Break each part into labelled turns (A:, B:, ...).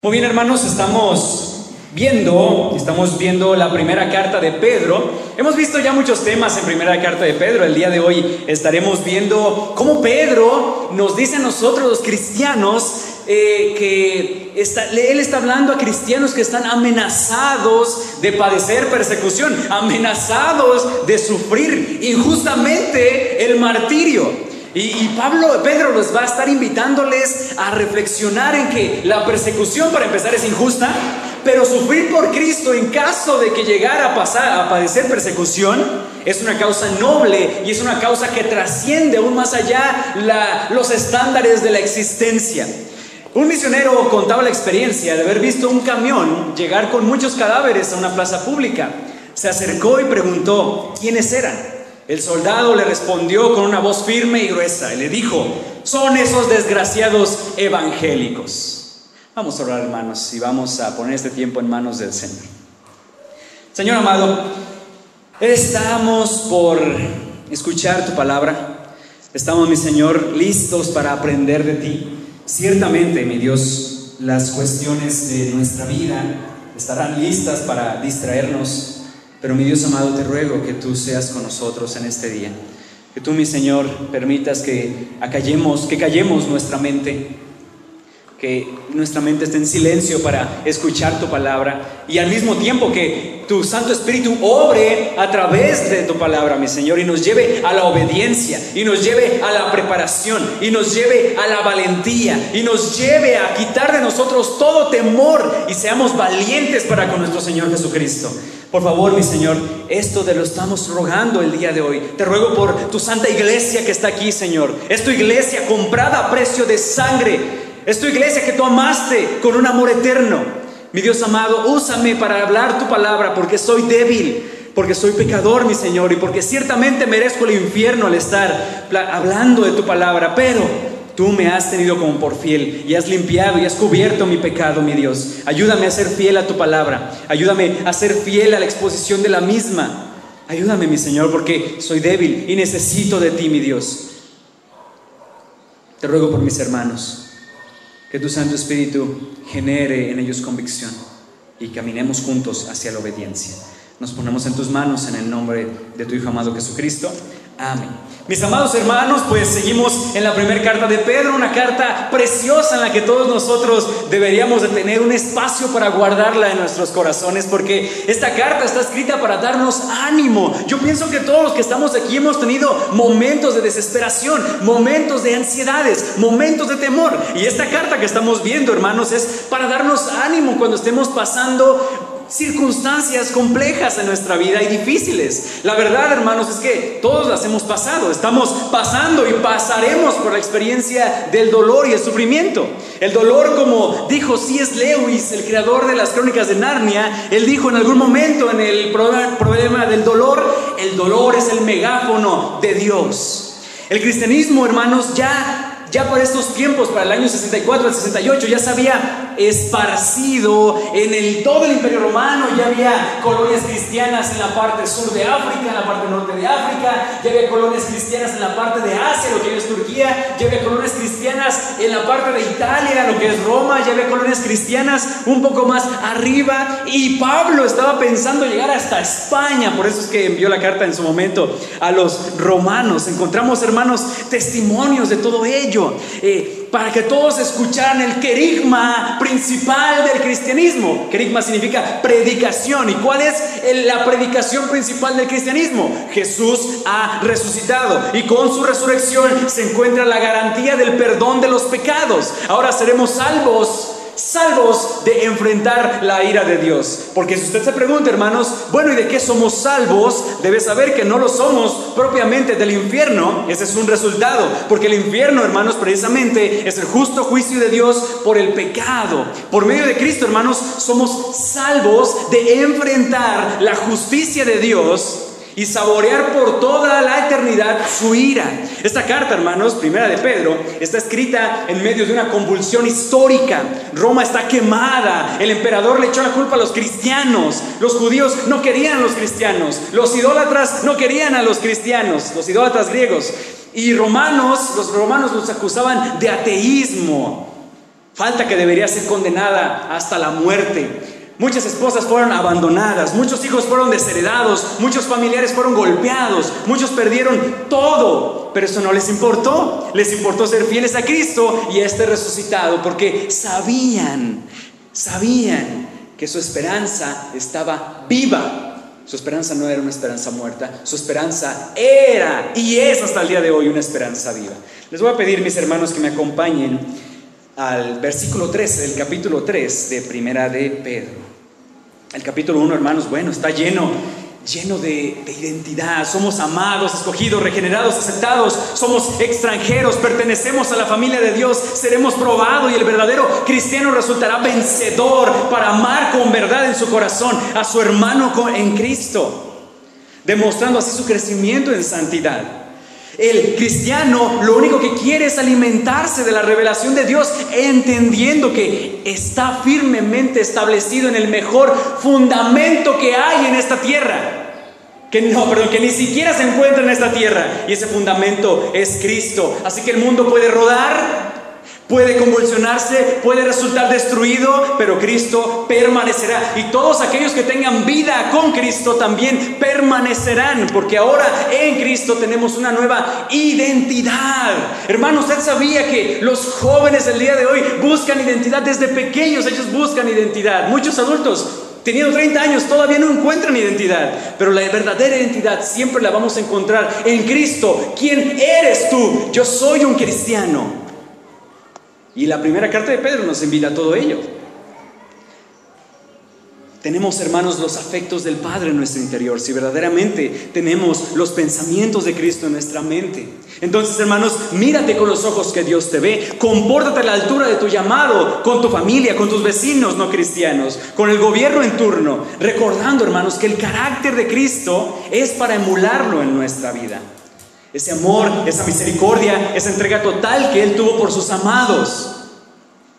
A: Muy bien, hermanos, estamos viendo la primera carta de Pedro. Hemos visto ya muchos temas en primera carta de Pedro. El día de hoy estaremos viendo cómo Pedro nos dice a nosotros los cristianos él está hablando a cristianos que están amenazados de padecer persecución, amenazados de sufrir injustamente el martirio. Y Pedro los va a estar invitándoles a reflexionar en que la persecución, para empezar, es injusta, pero sufrir por Cristo en caso de que llegara a padecer persecución es una causa noble y es una causa que trasciende aún más allá los estándares de la existencia. Un misionero contaba la experiencia de haber visto un camión llegar con muchos cadáveres a una plaza pública. Se acercó y preguntó quiénes eran. El soldado le respondió con una voz firme y gruesa y le dijo: son esos desgraciados evangélicos. Vamos a orar, hermanos, y vamos a poner este tiempo en manos del Señor. Señor amado, estamos por escuchar tu palabra. Estamos, mi Señor, listos para aprender de ti. Ciertamente, mi Dios, las cuestiones de nuestra vida estarán listas para distraernos. Pero mi Dios amado, te ruego que tú seas con nosotros en este día. Que tú, mi Señor, permitas que callemos nuestra mente. Que nuestra mente esté en silencio para escuchar tu palabra. Y al mismo tiempo que tu Santo Espíritu obre a través de tu palabra, mi Señor, y nos lleve a la obediencia, y nos lleve a la preparación, y nos lleve a la valentía, y nos lleve a quitar de nosotros todo temor, y seamos valientes para con nuestro Señor Jesucristo. Por favor, mi Señor, esto te lo estamos rogando el día de hoy. Te ruego por tu santa iglesia que está aquí, Señor. Es tu iglesia comprada a precio de sangre. Es tu iglesia que tú amaste con un amor eterno. Mi Dios amado, úsame para hablar tu palabra, porque soy débil, porque soy pecador, mi Señor, y porque ciertamente merezco el infierno al estar hablando de tu palabra. Pero tú me has tenido como por fiel y has limpiado y has cubierto mi pecado, mi Dios. Ayúdame a ser fiel a tu palabra. Ayúdame a ser fiel a la exposición de la misma. Ayúdame, mi Señor, porque soy débil y necesito de ti, mi Dios. Te ruego por mis hermanos, que tu Santo Espíritu genere en ellos convicción y caminemos juntos hacia la obediencia. Nos ponemos en tus manos en el nombre de tu Hijo amado Jesucristo. Amén. Mis amados hermanos, pues seguimos en la primera carta de Pedro, una carta preciosa en la que todos nosotros deberíamos de tener un espacio para guardarla en nuestros corazones, porque esta carta está escrita para darnos ánimo. Yo pienso que todos los que estamos aquí hemos tenido momentos de desesperación, momentos de ansiedades, momentos de temor, y esta carta que estamos viendo, hermanos, es para darnos ánimo cuando estemos pasando circunstancias complejas en nuestra vida y difíciles. La verdad, hermanos, es que todos las hemos pasado. Estamos pasando y pasaremos por la experiencia del dolor y el sufrimiento. El dolor, como dijo C.S. Lewis, el creador de las Crónicas de Narnia, él dijo en algún momento en el problema del dolor: el dolor es el megáfono de Dios. El cristianismo, hermanos, ya para estos tiempos, para el año 64 al 68, ya se había esparcido en todo el Imperio Romano. Ya había colonias cristianas en la parte sur de África, en la parte norte de África. Ya había colonias cristianas en la parte de Asia, lo que hoy es Turquía. Ya había colonias cristianas en la parte de Italia, lo que es Roma. Ya había colonias cristianas un poco más arriba. Y Pablo estaba pensando llegar hasta España. Por eso es que envió la carta en su momento a los romanos. Encontramos, hermanos, testimonios de todo ello. Para que todos escucharan el querigma principal del cristianismo. Querigma significa predicación. ¿Y cuál es la predicación principal del cristianismo? Jesús ha resucitado, y con su resurrección se encuentra la garantía del perdón de los pecados. Ahora seremos salvos de enfrentar la ira de Dios. Porque si usted se pregunta, hermanos, bueno, ¿y de qué somos salvos? Debe saber que no lo somos propiamente del infierno. Ese es un resultado, porque el infierno, hermanos, precisamente es el justo juicio de Dios por el pecado. Por medio de Cristo, hermanos, somos salvos de enfrentar la justicia de Dios y saborear por toda la eternidad su ira. Esta carta, hermanos, primera de Pedro, está escrita en medio de una convulsión histórica. Roma está quemada. El emperador le echó la culpa a los cristianos. Los judíos no querían a los cristianos. Los idólatras no querían a los cristianos, los idólatras griegos. Y los romanos los acusaban de ateísmo. falta que debería ser condenada hasta la muerte. Muchas esposas fueron abandonadas, muchos hijos fueron desheredados, muchos familiares fueron golpeados, muchos perdieron todo, pero eso no les importó ser fieles a Cristo y a este resucitado, porque sabían que su esperanza estaba viva. Su esperanza no era una esperanza muerta, su esperanza era y es hasta el día de hoy una esperanza viva. Les voy a pedir, mis hermanos, que me acompañen al versículo 13 del capítulo 3 de Primera de Pedro. El capítulo 1, hermanos, bueno, está lleno de identidad. Somos amados, escogidos, regenerados, aceptados. Somos extranjeros, pertenecemos a la familia de Dios. Seremos probados y el verdadero cristiano resultará vencedor para amar con verdad en su corazón a su hermano en Cristo, demostrando así su crecimiento en santidad. El cristiano lo único que quiere es alimentarse de la revelación de Dios, entendiendo que está firmemente establecido en el mejor fundamento que hay en esta tierra. Que ni siquiera se encuentra en esta tierra. Y ese fundamento es Cristo. Así que el mundo puede rodar, puede convulsionarse, puede resultar destruido, pero Cristo permanecerá. Y todos aquellos que tengan vida con Cristo también permanecerán, porque ahora en Cristo tenemos una nueva identidad. Hermano, usted sabía que los jóvenes del día de hoy buscan identidad desde pequeños. Ellos buscan identidad. Muchos adultos, teniendo 30 años, todavía no encuentran identidad, pero la verdadera identidad siempre la vamos a encontrar en Cristo. ¿Quién eres tú? Yo soy un cristiano. Y la primera carta de Pedro nos invita a todo ello. Tenemos, hermanos, los afectos del Padre en nuestro interior, si verdaderamente tenemos los pensamientos de Cristo en nuestra mente. Entonces, hermanos, mírate con los ojos que Dios te ve, compórtate a la altura de tu llamado, con tu familia, con tus vecinos no cristianos, con el gobierno en turno, recordando, hermanos, que el carácter de Cristo es para emularlo en nuestra vida. Ese amor, esa misericordia, esa entrega total que Él tuvo por sus amados.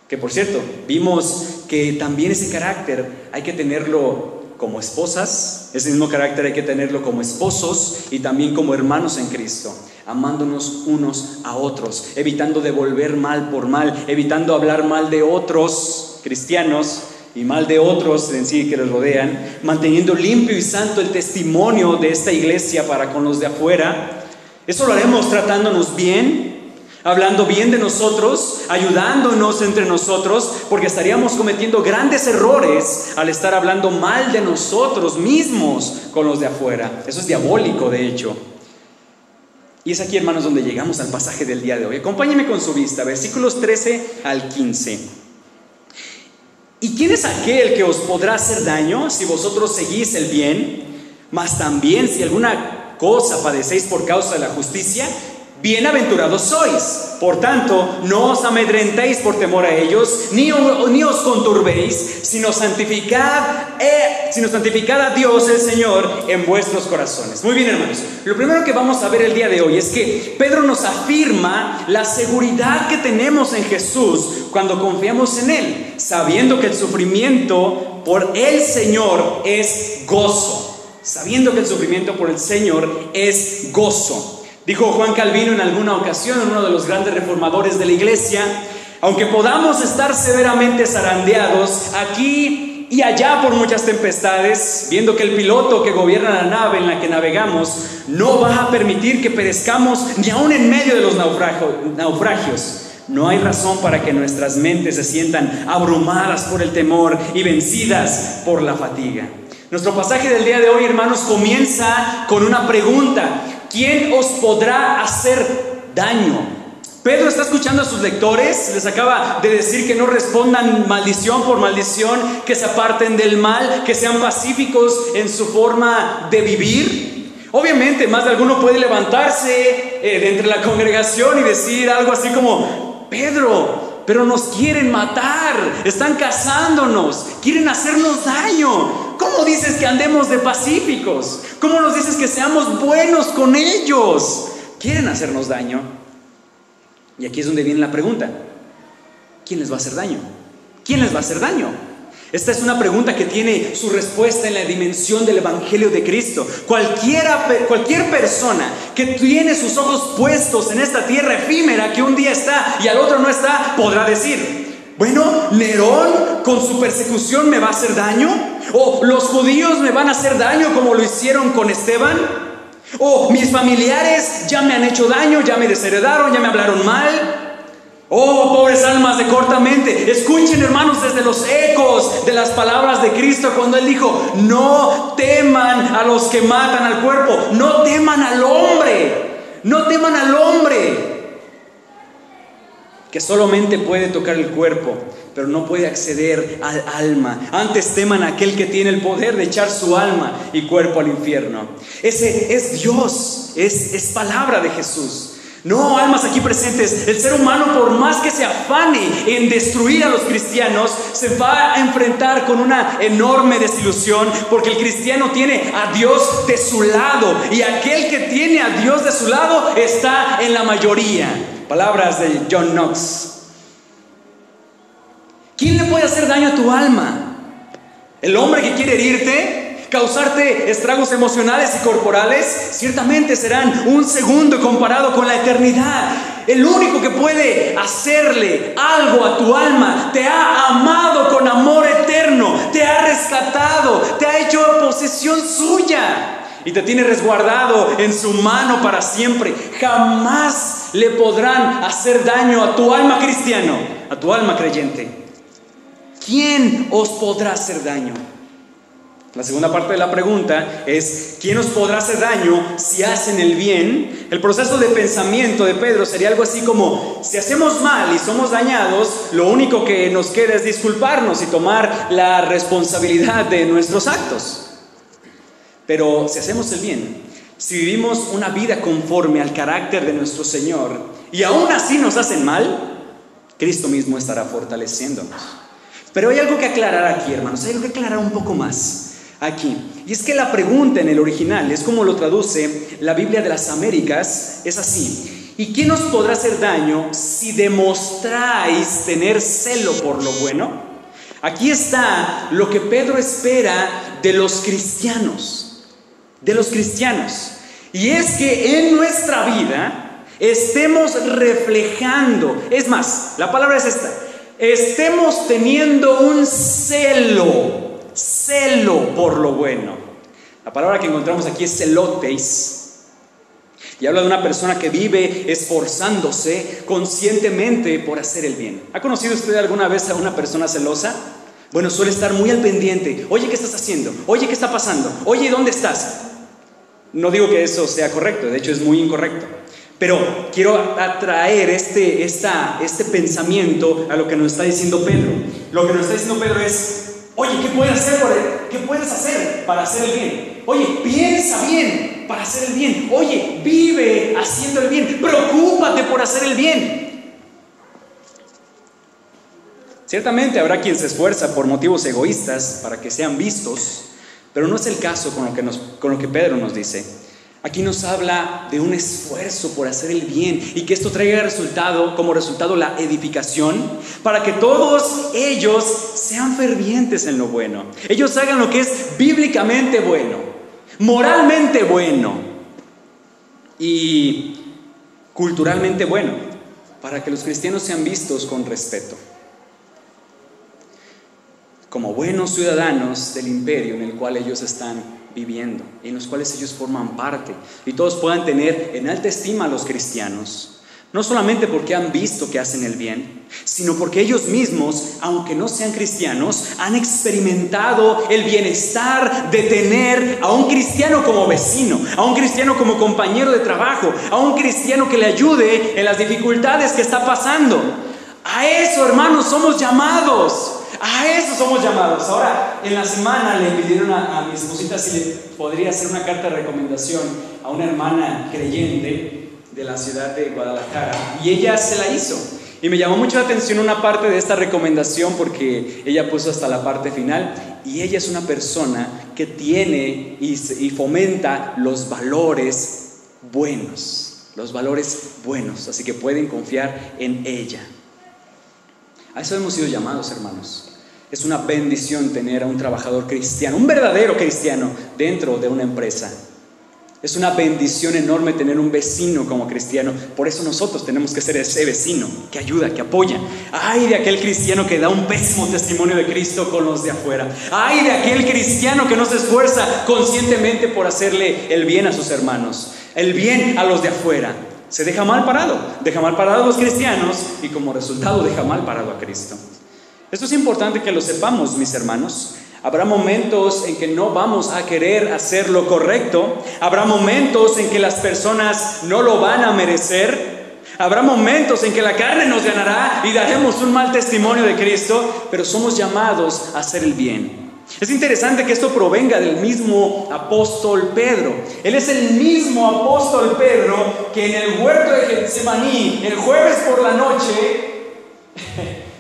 A: Que por cierto, vimos que también ese carácter hay que tenerlo como esposas. Ese mismo carácter hay que tenerlo como esposos y también como hermanos en Cristo. Amándonos unos a otros, evitando devolver mal por mal, evitando hablar mal de otros cristianos y mal de otros en sí que les rodean, manteniendo limpio y santo el testimonio de esta iglesia para con los de afuera. Eso lo haremos tratándonos bien, hablando bien de nosotros, ayudándonos entre nosotros, porque estaríamos cometiendo grandes errores al estar hablando mal de nosotros mismos con los de afuera. Eso es diabólico, de hecho. Y es aquí, hermanos, donde llegamos al pasaje del día de hoy. Acompáñenme con su vista, versículos 13 al 15. ¿Y quién es aquel que os podrá hacer daño si vosotros seguís el bien? Mas también si alguna cosa padecéis por causa de la justicia, bienaventurados sois. Por tanto, no os amedrentéis por temor a ellos, ni os conturbéis, sino santificad a Dios el Señor en vuestros corazones. Muy bien, hermanos, lo primero que vamos a ver el día de hoy es que Pedro nos afirma la seguridad que tenemos en Jesús cuando confiamos en Él, sabiendo que el sufrimiento por el Señor es gozo. Sabiendo que el sufrimiento por el Señor es gozo. Dijo Juan Calvino en alguna ocasión, uno de los grandes reformadores de la iglesia: aunque podamos estar severamente zarandeados aquí y allá por muchas tempestades, viendo que el piloto que gobierna la nave en la que navegamos no va a permitir que perezcamos ni aún en medio de los naufragios, no hay razón para que nuestras mentes se sientan abrumadas por el temor y vencidas por la fatiga. Nuestro pasaje del día de hoy, hermanos, comienza con una pregunta: ¿quién os podrá hacer daño? Pedro está escuchando a sus lectores, les acaba de decir que no respondan maldición por maldición, que se aparten del mal, que sean pacíficos en su forma de vivir. Obviamente, más de alguno puede levantarse de entre la congregación y decir algo así como: Pedro, pero nos quieren matar, están cazándonos, quieren hacernos daño. ¿Cómo dices que andemos de pacíficos? ¿Cómo nos dices que seamos buenos con ellos? Quieren hacernos daño. Y aquí es donde viene la pregunta: ¿quién les va a hacer daño? ¿Quién les va a hacer daño? Esta es una pregunta que tiene su respuesta en la dimensión del Evangelio de Cristo. Cualquier persona que tiene sus ojos puestos en esta tierra efímera, que un día está y al otro no está, podrá decir: Bueno, Nerón con su persecución me va a hacer daño. O los judíos me van a hacer daño como lo hicieron con Esteban. O mis familiares ya me han hecho daño, ya me desheredaron, ya me hablaron mal. Oh, pobres almas de corta mente, escuchen, hermanos, desde los ecos de las palabras de Cristo cuando Él dijo: no teman a los que matan al cuerpo, no teman al hombre, no teman al hombre que solamente puede tocar el cuerpo, pero no puede acceder al alma. Antes teman a aquel que tiene el poder de echar su alma y cuerpo al infierno. Ese es Dios, es palabra de Jesús. No, almas aquí presentes, el ser humano, por más que se afane en destruir a los cristianos, se va a enfrentar con una enorme desilusión, porque el cristiano tiene a Dios de su lado, y aquel que tiene a Dios de su lado está en la mayoría. Palabras de John Knox. ¿Quién le puede hacer daño a tu alma? ¿El hombre que quiere herirte? ¿Causarte estragos emocionales y corporales? Ciertamente serán un segundo comparado con la eternidad. El único que puede hacerle algo a tu alma te ha amado con amor eterno, te ha rescatado, te ha hecho posesión suya y te tiene resguardado en su mano para siempre. Jamás le podrán hacer daño a tu alma cristiano, a tu alma creyente. ¿Quién os podrá hacer daño? La segunda parte de la pregunta es: ¿quién os podrá hacer daño si hacen el bien? El proceso de pensamiento de Pedro sería algo así como: si hacemos mal y somos dañados, lo único que nos queda es disculparnos y tomar la responsabilidad de nuestros actos. Pero si hacemos el bien, si vivimos una vida conforme al carácter de nuestro Señor y aún así nos hacen mal, Cristo mismo estará fortaleciéndonos. Pero hay algo que aclarar aquí, hermanos, hay algo que aclarar un poco más aquí. Y es que la pregunta en el original, es como lo traduce la Biblia de las Américas, es así: ¿y quién os podrá hacer daño si demostráis tener celo por lo bueno? Aquí está lo que Pedro espera de los cristianos, y es que en nuestra vida estemos reflejando, es más, la palabra es esta: estemos teniendo un celo por lo bueno. La palabra que encontramos aquí es celotes, y habla de una persona que vive esforzándose conscientemente por hacer el bien. ¿Ha conocido usted alguna vez a una persona celosa? Bueno, suele estar muy al pendiente. Oye, ¿qué estás haciendo? Oye, ¿qué está pasando? Oye, ¿dónde estás? No digo que eso sea correcto, de hecho es muy incorrecto. Pero quiero atraer este pensamiento a lo que nos está diciendo Pedro. Lo que nos está diciendo Pedro es: oye, ¿qué puedes hacer para hacer el bien? Oye, piensa bien para hacer el bien. Oye, vive haciendo el bien. Preocúpate por hacer el bien. Ciertamente habrá quien se esfuerza por motivos egoístas para que sean vistos, pero no es el caso con lo que Pedro nos dice. Aquí nos habla de un esfuerzo por hacer el bien y que esto traiga como resultado la edificación, para que todos ellos sean fervientes en lo bueno. Ellos hagan lo que es bíblicamente bueno, moralmente bueno y culturalmente bueno, para que los cristianos sean vistos con respeto como buenos ciudadanos del imperio en el cual ellos están viviendo, en los cuales ellos forman parte, y todos puedan tener en alta estima a los cristianos, no solamente porque han visto que hacen el bien, sino porque ellos mismos, aunque no sean cristianos, han experimentado el bienestar de tener a un cristiano como vecino, a un cristiano como compañero de trabajo, a un cristiano que le ayude en las dificultades que está pasando. A eso, hermanos, somos llamados. A eso somos llamados. Ahora, en la semana le pidieron a mi esposita si le podría hacer una carta de recomendación a una hermana creyente de la ciudad de Guadalajara, y ella se la hizo. Y me llamó mucho la atención una parte de esta recomendación, porque ella puso hasta la parte final, y ella es una persona que tiene y fomenta los valores buenos, así que pueden confiar en ella. A eso hemos sido llamados, hermanos. Es una bendición tener a un trabajador cristiano, un verdadero cristiano, dentro de una empresa. Es una bendición enorme tener un vecino como cristiano. Por eso nosotros tenemos que ser ese vecino que ayuda, que apoya. Ay de aquel cristiano que da un pésimo testimonio de Cristo con los de afuera. Ay de aquel cristiano que no se esfuerza conscientemente por hacerle el bien a sus hermanos, el bien a los de afuera. Se deja mal parado a los cristianos y como resultado deja mal parado a Cristo. Esto es importante que lo sepamos, mis hermanos. Habrá momentos en que no vamos a querer hacer lo correcto. Habrá momentos en que las personas no lo van a merecer. Habrá momentos en que la carne nos ganará y daremos un mal testimonio de Cristo, pero somos llamados a hacer el bien. Es interesante que esto provenga del mismo apóstol Pedro. Él es el mismo apóstol Pedro que en el huerto de Getsemaní, el jueves por la noche,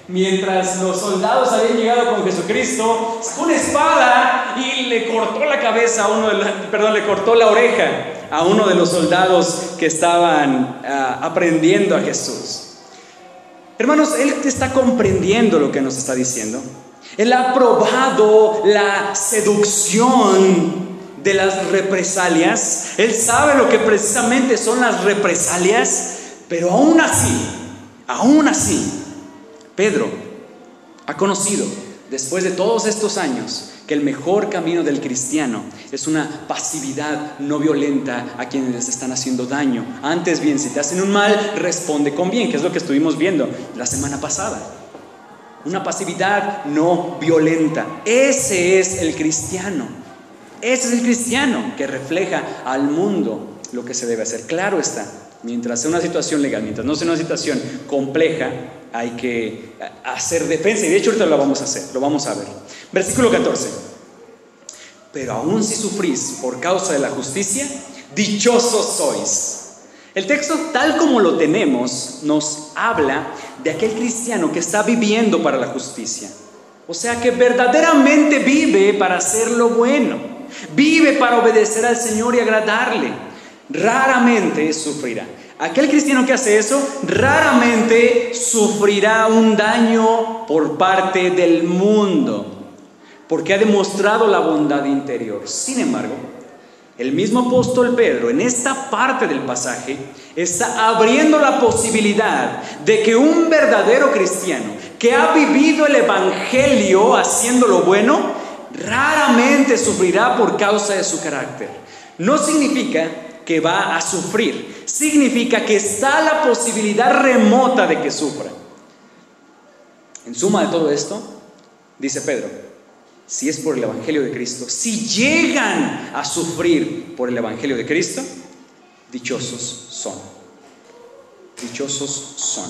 A: mientras los soldados habían llegado con Jesucristo, sacó una espada y le cortó la cabeza le cortó la oreja a uno de los soldados que estaban aprendiendo a Jesús. Hermanos, Él está comprendiendo lo que nos está diciendo. Él ha probado la seducción de las represalias. Él sabe lo que precisamente son las represalias, pero aún así, Pedro ha conocido, después de todos estos años, que el mejor camino del cristiano es una pasividad no violenta a quienes les están haciendo daño. Antes bien, si te hacen un mal, responde con bien, que es lo que estuvimos viendo la semana pasada. Una pasividad no violenta. Ese es el cristiano. Ese es el cristiano que refleja al mundo lo que se debe hacer. Claro está, mientras sea una situación legal, mientras no sea una situación compleja, hay que hacer defensa. Y de hecho ahorita lo vamos a hacer, lo vamos a ver. Versículo 14. Pero aún si sufrís por causa de la justicia, dichosos sois. El texto, tal como lo tenemos, nos habla de aquel cristiano que está viviendo para la justicia. O sea, que verdaderamente vive para hacer lo bueno, vive para obedecer al Señor y agradarle. Raramente sufrirá. Aquel cristiano que hace eso, raramente sufrirá un daño por parte del mundo, porque ha demostrado la bondad interior. Sin embargo, el mismo apóstol Pedro en esta parte del pasaje está abriendo la posibilidad de que un verdadero cristiano que ha vivido el evangelio haciendo lo bueno, raramente sufrirá por causa de su carácter. No significa que va a sufrir, significa que está la posibilidad remota de que sufra. En suma de todo esto, dice Pedro, si es por el evangelio de Cristo, si llegan a sufrir por el evangelio de Cristo, dichosos son. Dichosos son.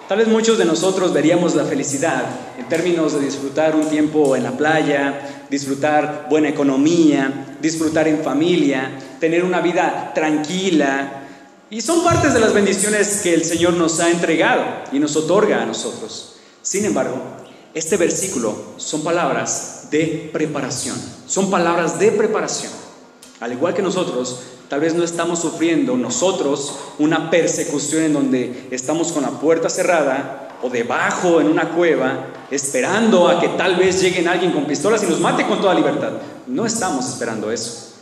A: Tal vez muchos de nosotros veríamos la felicidad en términos de disfrutar un tiempo en la playa, disfrutar buena economía, disfrutar en familia, tener una vida tranquila. Y son partes de las bendiciones que el Señor nos ha entregado y nos otorga a nosotros. Sin embargo, este versículo son palabras de preparación. Son palabras de preparación. Al igual que nosotros, tal vez no estamos sufriendo nosotros una persecución en donde estamos con la puerta cerrada o debajo en una cueva, esperando a que tal vez llegue alguien con pistolas y nos mate con toda libertad. No estamos esperando eso.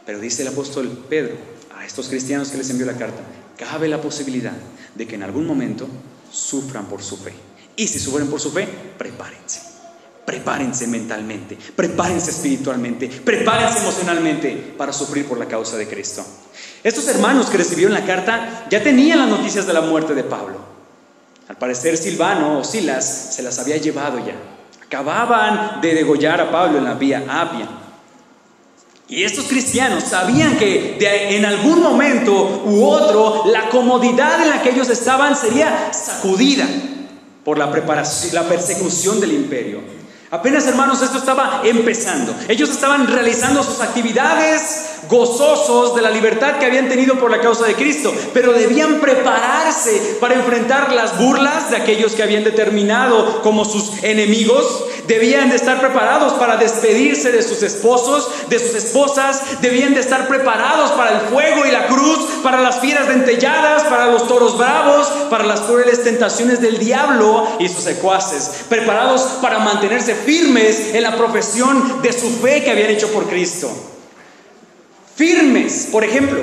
A: Pero dice el apóstol Pedro a estos cristianos que les envió la carta, cabe la posibilidad de que en algún momento sufran por su fe. Y si sufren por su fe, prepárense. Prepárense mentalmente, prepárense espiritualmente, prepárense emocionalmente para sufrir por la causa de Cristo. Estos hermanos que recibieron la carta ya tenían las noticias de la muerte de Pablo. Al parecer Silvano o Silas se las había llevado ya. Acababan de degollar a Pablo en la vía Apia. Y estos cristianos sabían que en algún momento u otro la comodidad en la que ellos estaban sería sacudida por la persecución del imperio. Apenas, hermanos, esto estaba empezando. Ellos estaban realizando sus actividades gozosos de la libertad que habían tenido por la causa de Cristo, pero debían prepararse para enfrentar las burlas de aquellos que habían determinado como sus enemigos. Debían de estar preparados para despedirse de sus esposos, de sus esposas. Debían de estar preparados para el fuego y la cruz, para las fieras dentelladas, para los toros bravos, para las crueles tentaciones del diablo y sus secuaces. Preparados para mantenerse firmes en la profesión de su fe que habían hecho por Cristo. firmes. Por ejemplo,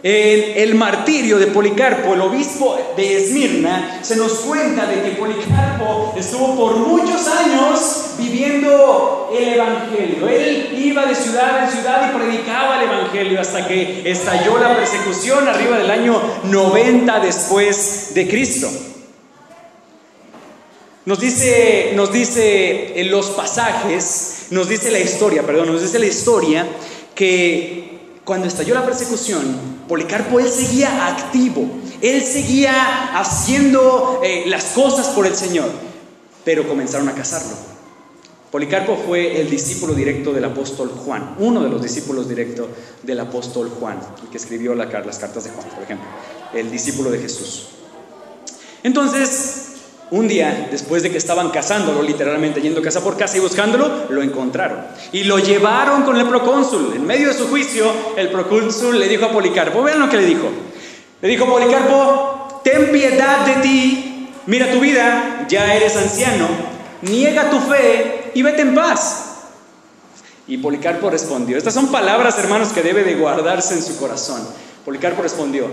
A: en el martirio de Policarpo, el obispo de Esmirna, se nos cuenta de que Policarpo estuvo por muchos años viviendo el evangelio. Él iba de ciudad en ciudad y predicaba el evangelio hasta que estalló la persecución arriba del año 90 después de Cristo. Nos dice en los pasajes, nos dice la historia que cuando estalló la persecución, Policarpo, él seguía activo, él seguía haciendo las cosas por el Señor, pero comenzaron a cazarlo. Policarpo fue el discípulo directo del apóstol Juan, uno de los discípulos directos del apóstol Juan, el que escribió las cartas de Juan, por ejemplo, el discípulo de Jesús. Entonces, un día, después de que estaban cazándolo, literalmente yendo casa por casa y buscándolo, lo encontraron y lo llevaron con el procónsul. En medio de su juicio, el procónsul le dijo a Policarpo, vean lo que le dijo. Le dijo: Policarpo, ten piedad de ti, mira tu vida, ya eres anciano, niega tu fe y vete en paz. Y Policarpo respondió, estas son palabras, hermanos, que debe de guardarse en su corazón. Policarpo respondió: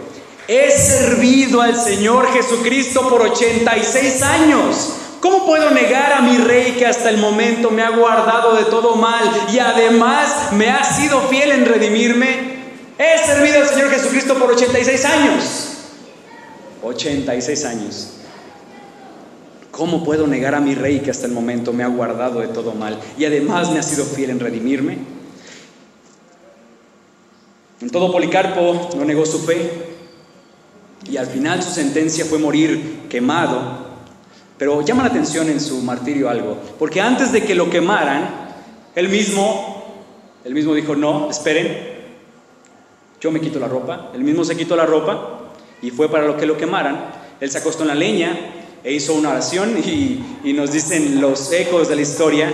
A: he servido al Señor Jesucristo por 86 años. ¿Cómo puedo negar a mi rey que hasta el momento me ha guardado de todo mal y además me ha sido fiel en redimirme? He servido al Señor Jesucristo por 86 años. 86 años. ¿Cómo puedo negar a mi rey que hasta el momento me ha guardado de todo mal y además me ha sido fiel en redimirme? En todo, Policarpo no negó su fe. Y al final su sentencia fue morir quemado. Pero llama la atención en su martirio algo, porque antes de que lo quemaran, él mismo dijo: no, esperen, yo me quito la ropa. Él mismo se quitó la ropa y fue para lo que lo quemaran. Él se acostó en la leña e hizo una oración y nos dicen los ecos de la historia,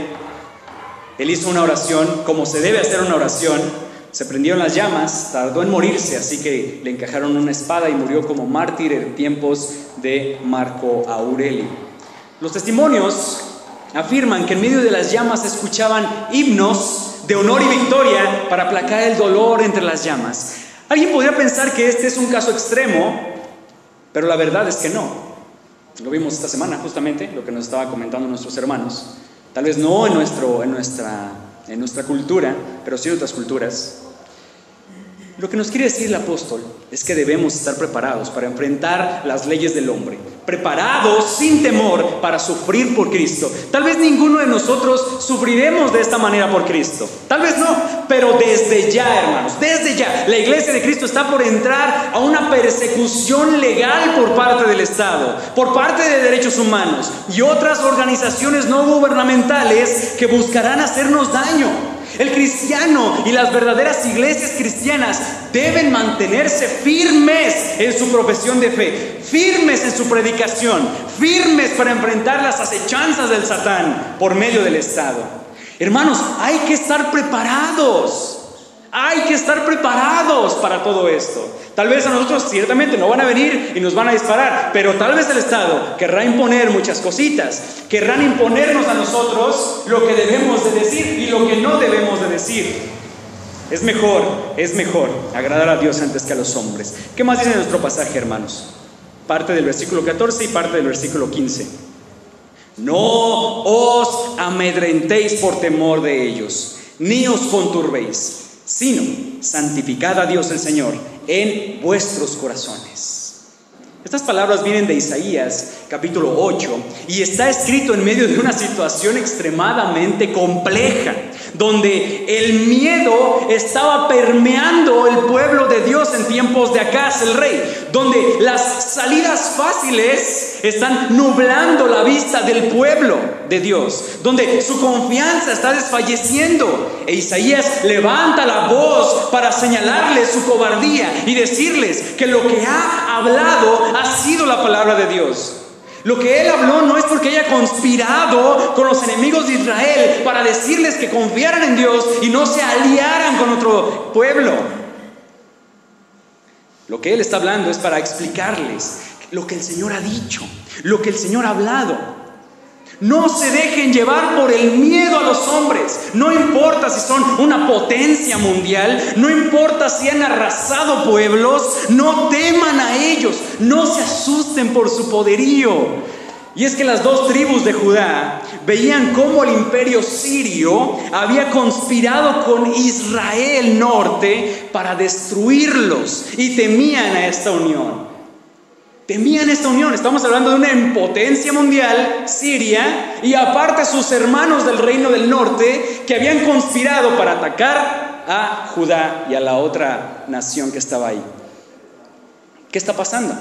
A: él hizo una oración como se debe hacer una oración. Se prendieron las llamas, tardó en morirse, así que le encajaron una espada y murió como mártir en tiempos de Marco Aurelio. Los testimonios afirman que en medio de las llamas se escuchaban himnos de honor y victoria para aplacar el dolor entre las llamas. Alguien podría pensar que este es un caso extremo, pero la verdad es que no. Lo vimos esta semana, justamente, lo que nos estaba comentando nuestros hermanos. Tal vez no en nuestra cultura, pero sí en otras culturas. Lo que nos quiere decir el apóstol es que debemos estar preparados para enfrentar las leyes del hombre, preparados sin temor para sufrir por Cristo. Tal vez ninguno de nosotros sufriremos de esta manera por Cristo, tal vez no, pero desde ya, hermanos, desde ya, la iglesia de Cristo está por entrar a una persecución legal por parte del Estado, por parte de derechos humanos y otras organizaciones no gubernamentales que buscarán hacernos daño. El cristiano y las verdaderas iglesias cristianas deben mantenerse firmes en su profesión de fe, firmes en su predicación, firmes para enfrentar las acechanzas del Satán por medio del Estado. Hermanos, hay que estar preparados. Hay que estar preparados para todo esto. Tal vez a nosotros ciertamente no van a venir y nos van a disparar, pero tal vez el Estado querrá imponer muchas cositas. Querrán imponernos a nosotros lo que debemos de decir y lo que no debemos de decir. Es mejor agradar a Dios antes que a los hombres. ¿Qué más dice nuestro pasaje, hermanos? Parte del versículo 14 y parte del versículo 15. No os amedrentéis por temor de ellos, ni os conturbéis, sino santificad a Dios el Señor en vuestros corazones. Estas palabras vienen de Isaías capítulo 8 y está escrito en medio de una situación extremadamente compleja, donde el miedo estaba permeando el pueblo de Dios en tiempos de Acaz el rey, donde las salidas fáciles están nublando la vista del pueblo de Dios, donde su confianza está desfalleciendo, e Isaías levanta la voz para señalarles su cobardía y decirles que lo que ha hablado ha sido la palabra de Dios. Lo que él habló no es porque haya conspirado con los enemigos de Israel para decirles que confiaran en Dios y no se aliaran con otro pueblo. Lo que él está hablando es para explicarles lo que el Señor ha dicho, lo que el Señor ha hablado. No se dejen llevar por el miedo a los hombres, no importa si son una potencia mundial, no importa si han arrasado pueblos, no teman a ellos, no se asusten por su poderío. Y es que las dos tribus de Judá veían cómo el imperio sirio había conspirado con Israel norte para destruirlos y temían a esta unión. Temían esta unión. Estamos hablando de una potencia mundial, Siria, y aparte sus hermanos del reino del norte que habían conspirado para atacar a Judá y a la otra nación que estaba ahí. ¿Qué está pasando?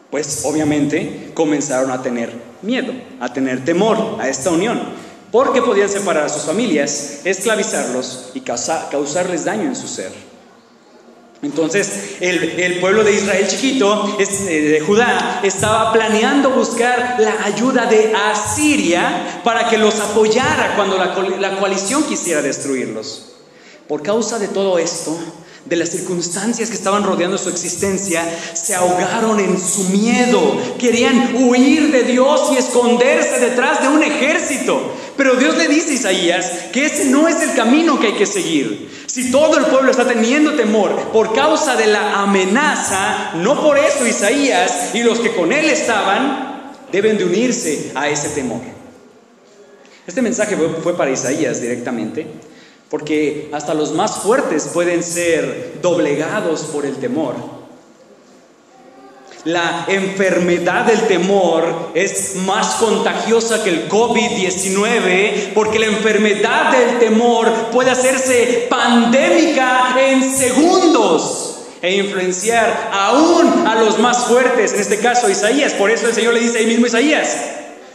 A: Pues obviamente comenzaron a tener miedo, a tener temor a esta unión, porque podían separar a sus familias, esclavizarlos y causarles daño en su ser. Entonces el pueblo de Israel chiquito, de Judá, estaba planeando buscar la ayuda de Asiria para que los apoyara cuando la coalición quisiera destruirlos. Por causa de todo esto, de las circunstancias que estaban rodeando su existencia, se ahogaron en su miedo, querían huir de Dios y esconderse detrás de un ejército. Pero Dios le dice a Isaías que ese no es el camino que hay que seguir. Si todo el pueblo está teniendo temor por causa de la amenaza, no por eso Isaías y los que con él estaban deben de unirse a ese temor. Este mensaje fue para Isaías directamente, porque hasta los más fuertes pueden ser doblegados por el temor. La enfermedad del temor es más contagiosa que el COVID-19, porque la enfermedad del temor puede hacerse pandémica en segundos e influenciar aún a los más fuertes, en este caso Isaías. Por eso el Señor le dice ahí mismo a Isaías: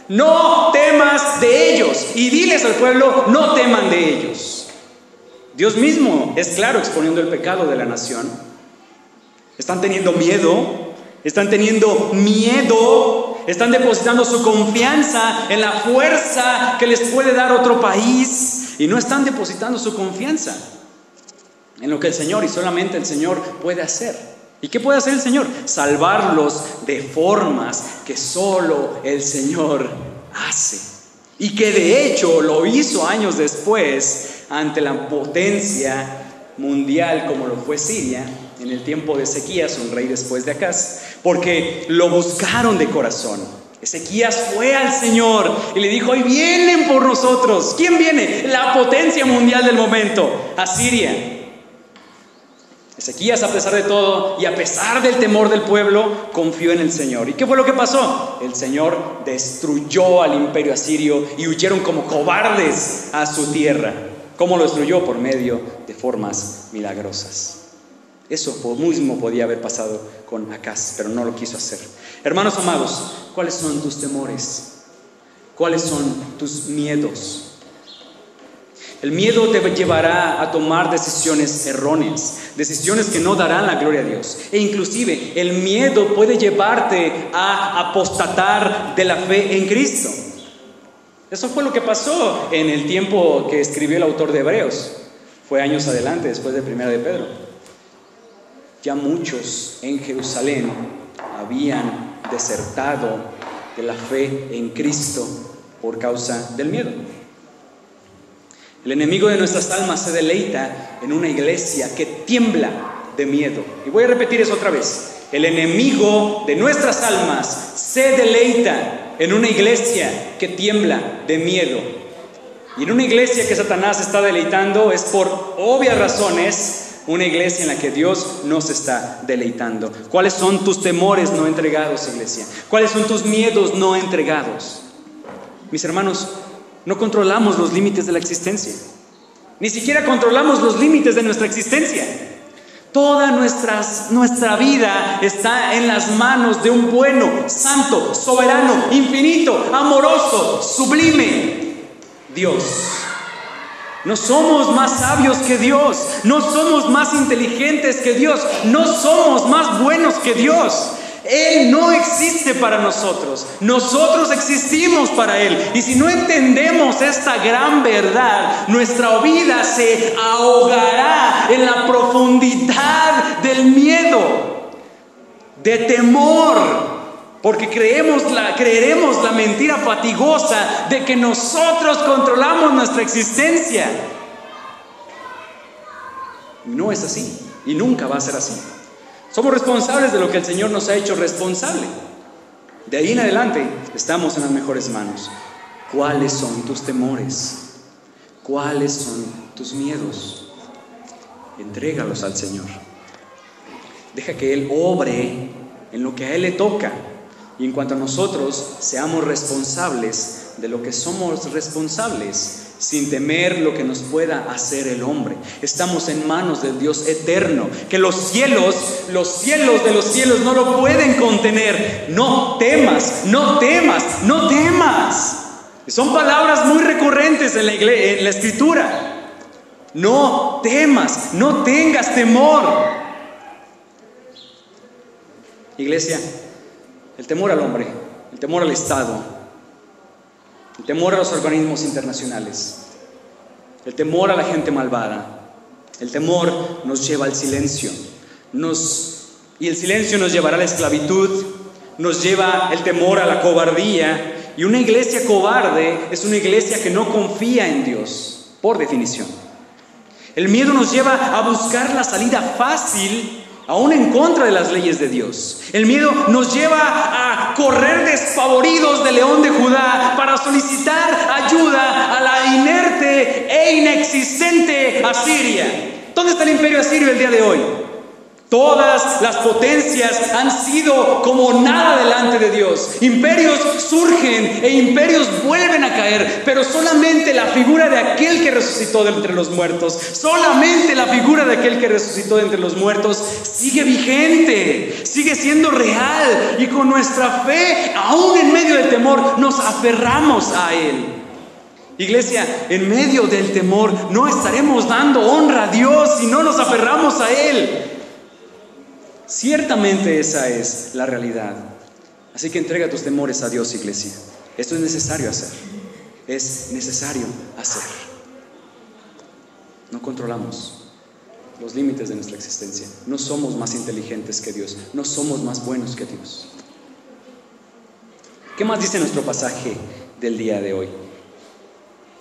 A: no temas de ellos, y diles al pueblo: no teman de ellos. Dios mismo es claro exponiendo el pecado de la nación. Están teniendo miedo, están depositando su confianza en la fuerza que les puede dar otro país, y no están depositando su confianza en lo que el Señor y solamente el Señor puede hacer. ¿Y qué puede hacer el Señor? Salvarlos de formas que solo el Señor hace, y que de hecho lo hizo años después ante la potencia mundial como lo fue Siria en el tiempo de Ezequías, un rey después de Acaz, porque lo buscaron de corazón. Ezequías fue al Señor y le dijo: hoy vienen por nosotros. ¿Quién viene? La potencia mundial del momento, Asiria. Ezequías, a pesar de todo y a pesar del temor del pueblo, confió en el Señor. ¿Y qué fue lo que pasó? El Señor destruyó al imperio asirio y huyeron como cobardes a su tierra. ¿Cómo lo destruyó? Por medio de formas milagrosas. Eso mismo podía haber pasado con Acaz, pero no lo quiso hacer. Hermanos amados, ¿cuáles son tus temores? ¿Cuáles son tus miedos? El miedo te llevará a tomar decisiones erróneas, decisiones que no darán la gloria a Dios. E inclusive el miedo puede llevarte a apostatar de la fe en Cristo. Eso fue lo que pasó en el tiempo que escribió el autor de Hebreos. Fue años adelante, después de Primera de Pedro. Ya muchos en Jerusalén habían desertado de la fe en Cristo por causa del miedo. El enemigo de nuestras almas se deleita en una iglesia que tiembla de miedo. Y voy a repetir eso otra vez. El enemigo de nuestras almas se deleita en una iglesia que tiembla de miedo. Y en una iglesia que Satanás está deleitando es por obvias razones una iglesia en la que Dios no se está deleitando. ¿Cuáles son tus temores no entregados, iglesia? ¿Cuáles son tus miedos no entregados? Mis hermanos, no controlamos los límites de la existencia. Ni siquiera controlamos los límites de nuestra existencia. Toda nuestra vida está en las manos de un bueno, santo, soberano, infinito, amoroso, sublime Dios. No somos más sabios que Dios, no somos más inteligentes que Dios, no somos más buenos que Dios. Él no existe para nosotros, nosotros existimos para Él. Y si no entendemos esta gran verdad, nuestra vida se ahogará en la profundidad del miedo, de temor, Porque creeremos la mentira fatigosa de que nosotros controlamos nuestra existencia. No es así y nunca va a ser así. Somos responsables de lo que el Señor nos ha hecho responsable. De ahí en adelante estamos en las mejores manos. ¿Cuáles son tus temores? ¿Cuáles son tus miedos? Entrégalos al Señor. Deja que Él obre en lo que a Él le toca. Y en cuanto a nosotros, seamos responsables de lo que somos responsables, sin temer lo que nos pueda hacer el hombre. Estamos en manos del Dios eterno, que los cielos de los cielos no lo pueden contener. No temas, no temas, no temas. Son palabras muy recurrentes en la Escritura. No temas, no tengas temor. Iglesia, el temor al hombre, el temor al Estado, el temor a los organismos internacionales, el temor a la gente malvada, el temor nos lleva al silencio, y el silencio nos llevará a la esclavitud, nos lleva el temor a la cobardía, y una iglesia cobarde es una iglesia que no confía en Dios, por definición. El miedo nos lleva a buscar la salida fácil, aún en contra de las leyes de Dios. El miedo nos lleva a correr despavoridos del león de Judá para solicitar ayuda a la inerte e inexistente Asiria. ¿Dónde está el imperio asirio el día de hoy? Todas las potencias han sido como nada delante de Dios. Imperios surgen e imperios vuelven a caer, pero solamente la figura de aquel que resucitó de entre los muertos, solamente la figura de aquel que resucitó de entre los muertos sigue vigente, sigue siendo real, y con nuestra fe, aún en medio del temor, nos aferramos a Él. Iglesia, en medio del temor no estaremos dando honra a Dios si no nos aferramos a Él. Ciertamente esa es la realidad. Así que entrega tus temores a Dios, iglesia. Esto es necesario hacer. Es necesario hacer. No controlamos los límites de nuestra existencia. No somos más inteligentes que Dios. No somos más buenos que Dios. ¿Qué más dice nuestro pasaje del día de hoy?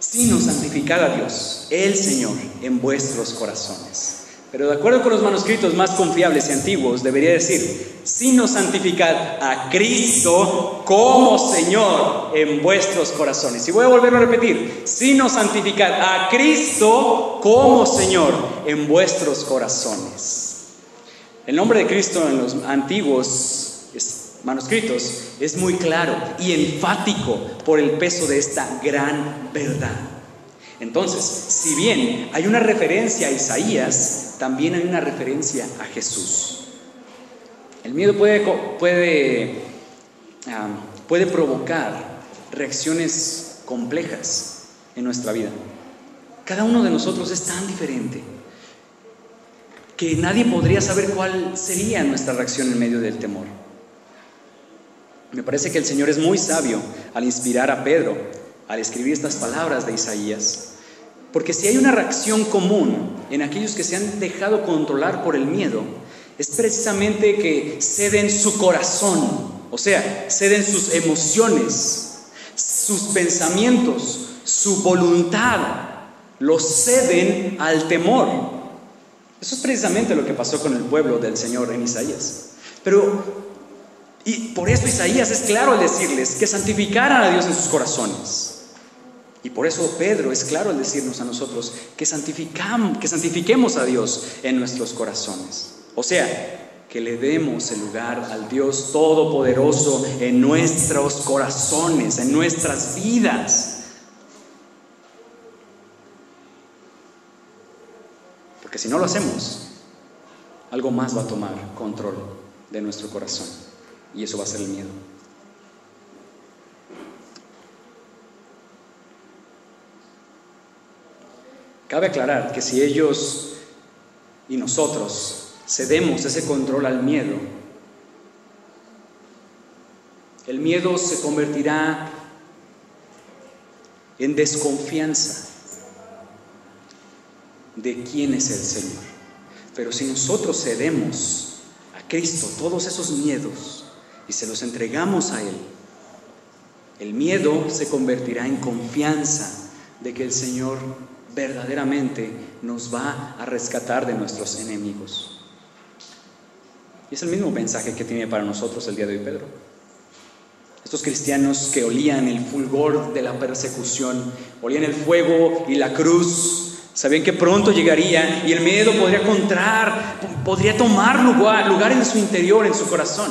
A: Sino santificad a Dios, el Señor, en vuestros corazones. Pero de acuerdo con los manuscritos más confiables y antiguos, debería decir: sino santificad a Cristo como Señor en vuestros corazones. Y voy a volverlo a repetir: sino santificad a Cristo como Señor en vuestros corazones. El nombre de Cristo en los antiguos manuscritos es muy claro y enfático por el peso de esta gran verdad. Entonces, si bien hay una referencia a Isaías, también hay una referencia a Jesús. El miedo puede provocar reacciones complejas en nuestra vida. Cada uno de nosotros es tan diferente que nadie podría saber cuál sería nuestra reacción en medio del temor. Me parece que el Señor es muy sabio al inspirar a Pedro al escribir estas palabras de Isaías, porque si hay una reacción común en aquellos que se han dejado controlar por el miedo, es precisamente que ceden su corazón, o sea, ceden sus emociones, sus pensamientos, su voluntad, los ceden al temor. Eso es precisamente lo que pasó con el pueblo del Señor en Isaías. Y por eso Isaías es claro al decirles que santificaran a Dios en sus corazones. Y por eso Pedro es claro al decirnos a nosotros que santifiquemos a Dios en nuestros corazones. O sea, que le demos el lugar al Dios Todopoderoso en nuestros corazones, en nuestras vidas. Porque si no lo hacemos, algo más va a tomar control de nuestro corazón, y eso va a ser el miedo. Cabe aclarar que si ellos y nosotros cedemos ese control al miedo, el miedo se convertirá en desconfianza de quién es el Señor. Pero si nosotros cedemos a Cristo todos esos miedos, y se los entregamos a Él, el miedo se convertirá en confianza de que el Señor verdaderamente nos va a rescatar de nuestros enemigos. Y es el mismo mensaje que tiene para nosotros el día de hoy Pedro. Estos cristianos que olían el fulgor de la persecución, olían el fuego y la cruz, sabían que pronto llegaría y el miedo podría tomar lugar en su interior, en su corazón.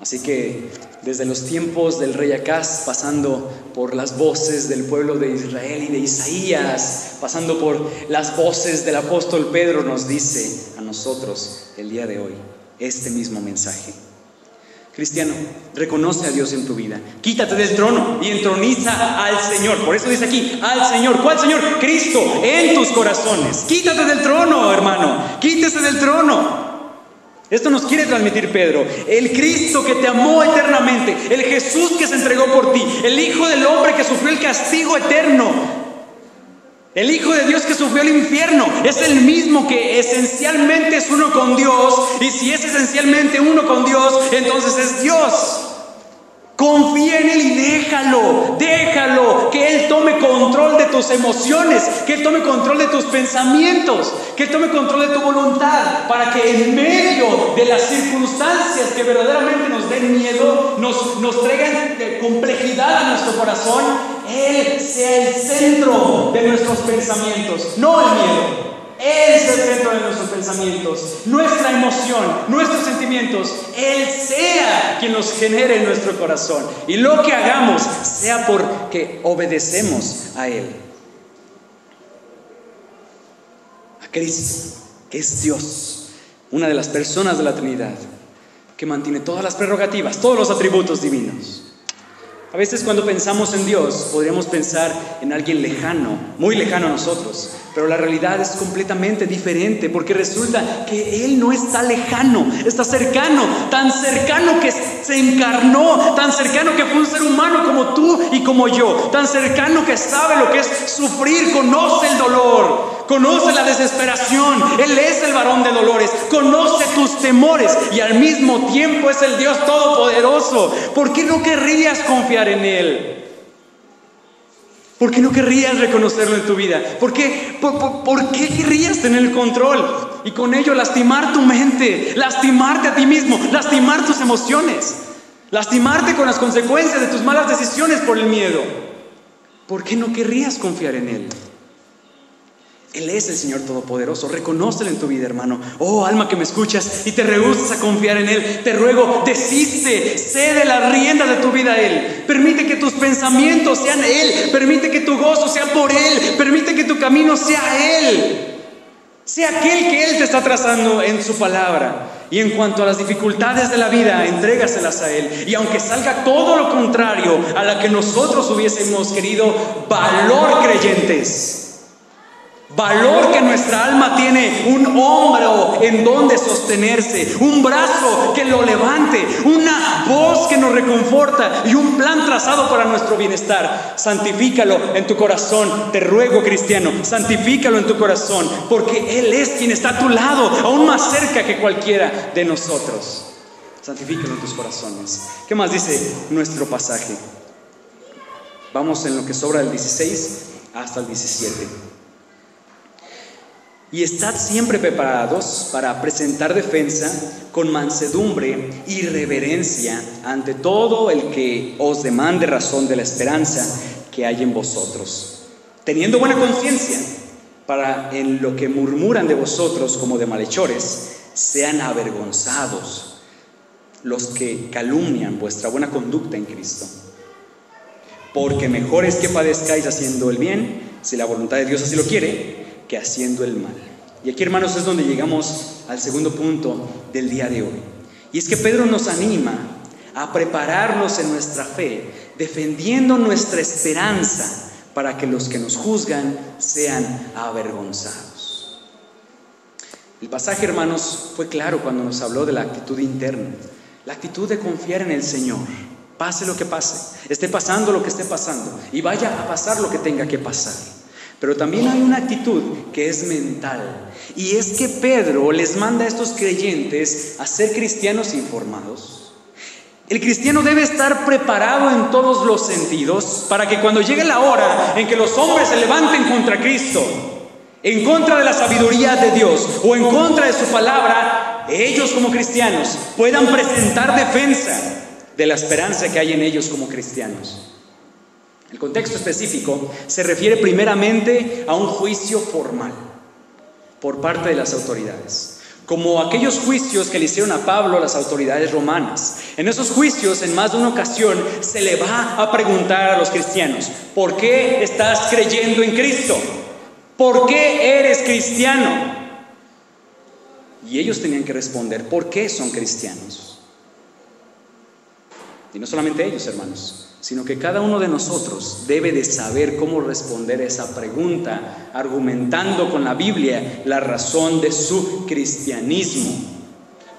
A: Así que desde los tiempos del rey Acaz, pasando por las voces del pueblo de Israel y de Isaías, pasando por las voces del apóstol Pedro, nos dice a nosotros el día de hoy este mismo mensaje. Cristiano, reconoce a Dios en tu vida. Quítate del trono y entroniza al Señor. Por eso dice aquí, al Señor. ¿Cuál Señor? Cristo en tus corazones. Quítate del trono, hermano. Quítese del trono. Esto nos quiere transmitir Pedro. El Cristo que te amó eternamente, el Jesús que se entregó por ti, el Hijo del hombre que sufrió el castigo eterno, el Hijo de Dios que sufrió el infierno, es el mismo que esencialmente es uno con Dios. Y si es esencialmente uno con Dios, entonces es Dios. Confía en Él y déjalo que Él tome control de tus emociones, que Él tome control de tus pensamientos, que Él tome control de tu voluntad, para que en medio de las circunstancias que verdaderamente nos den miedo, nos traigan complejidad a nuestro corazón, Él sea el centro de nuestros pensamientos, no el miedo. Él es el centro de nuestros pensamientos, nuestra emoción, nuestros sentimientos. Él sea quien los genere en nuestro corazón. Y lo que hagamos sea porque obedecemos a Él. A Cristo, que es Dios, una de las personas de la Trinidad, que mantiene todas las prerrogativas, todos los atributos divinos. A veces cuando pensamos en Dios, podríamos pensar en alguien lejano, muy lejano a nosotros. Pero la realidad es completamente diferente, porque resulta que Él no está lejano, está cercano, tan cercano que se encarnó, tan cercano que fue un ser humano como tú y como yo, tan cercano que sabe lo que es sufrir, conoce el dolor, conoce la desesperación. Él es el varón de dolores, conoce tus temores y al mismo tiempo es el Dios todopoderoso. ¿Por qué no querrías confiar en Él? ¿Por qué no querrías reconocerlo en tu vida? ¿Por qué querrías tener el control y con ello lastimar tu mente, lastimarte a ti mismo, lastimar tus emociones, lastimarte con las consecuencias de tus malas decisiones por el miedo? ¿Por qué no querrías confiar en Él? Él es el Señor Todopoderoso. Reconócelo en tu vida, hermano. Oh, alma que me escuchas y te rehusas a confiar en Él, te ruego, desiste, cede la rienda de tu vida a Él. Permite que tus pensamientos sean Él. Permite que tu gozo sea por Él. Permite que tu camino sea Él. Sea aquel que Él te está trazando en su palabra. Y en cuanto a las dificultades de la vida, entrégaselas a Él. Y aunque salga todo lo contrario a la que nosotros hubiésemos querido, valor, creyentes. Valor, que nuestra alma tiene un hombro en donde sostenerse, un brazo que lo levante, una voz que nos reconforta y un plan trazado para nuestro bienestar. Santifícalo en tu corazón, te ruego, cristiano, santifícalo en tu corazón, porque Él es quien está a tu lado, aún más cerca que cualquiera de nosotros. Santifícalo en tus corazones. ¿Qué más dice nuestro pasaje? Vamos en lo que sobra del 16 hasta el 17. Y estad siempre preparados para presentar defensa con mansedumbre y reverencia ante todo el que os demande razón de la esperanza que hay en vosotros, teniendo buena conciencia, para en lo que murmuran de vosotros como de malhechores, sean avergonzados los que calumnian vuestra buena conducta en Cristo. Porque mejor es que padezcáis haciendo el bien, si la voluntad de Dios así lo quiere, que haciendo el mal. Y aquí, hermanos, es donde llegamos al segundo punto del día de hoy. Y es que Pedro nos anima a prepararnos en nuestra fe, defendiendo nuestra esperanza, para que los que nos juzgan sean avergonzados. El pasaje, hermanos, fue claro cuando nos habló de la actitud interna, la actitud de confiar en el Señor, pase lo que pase, esté pasando lo que esté pasando y vaya a pasar lo que tenga que pasar. Pero también hay una actitud que es mental. Y es que Pedro les manda a estos creyentes a ser cristianos informados. El cristiano debe estar preparado en todos los sentidos para que cuando llegue la hora en que los hombres se levanten contra Cristo, en contra de la sabiduría de Dios o en contra de su palabra, ellos como cristianos puedan presentar defensa de la esperanza que hay en ellos como cristianos. El contexto específico se refiere primeramente a un juicio formal por parte de las autoridades, como aquellos juicios que le hicieron a Pablo las autoridades romanas. En esos juicios, en más de una ocasión, se le va a preguntar a los cristianos: ¿por qué estás creyendo en Cristo? ¿Por qué eres cristiano? Y ellos tenían que responder: ¿por qué son cristianos? Y no solamente ellos, hermanos, sino que cada uno de nosotros debe de saber cómo responder a esa pregunta, argumentando con la Biblia la razón de su cristianismo.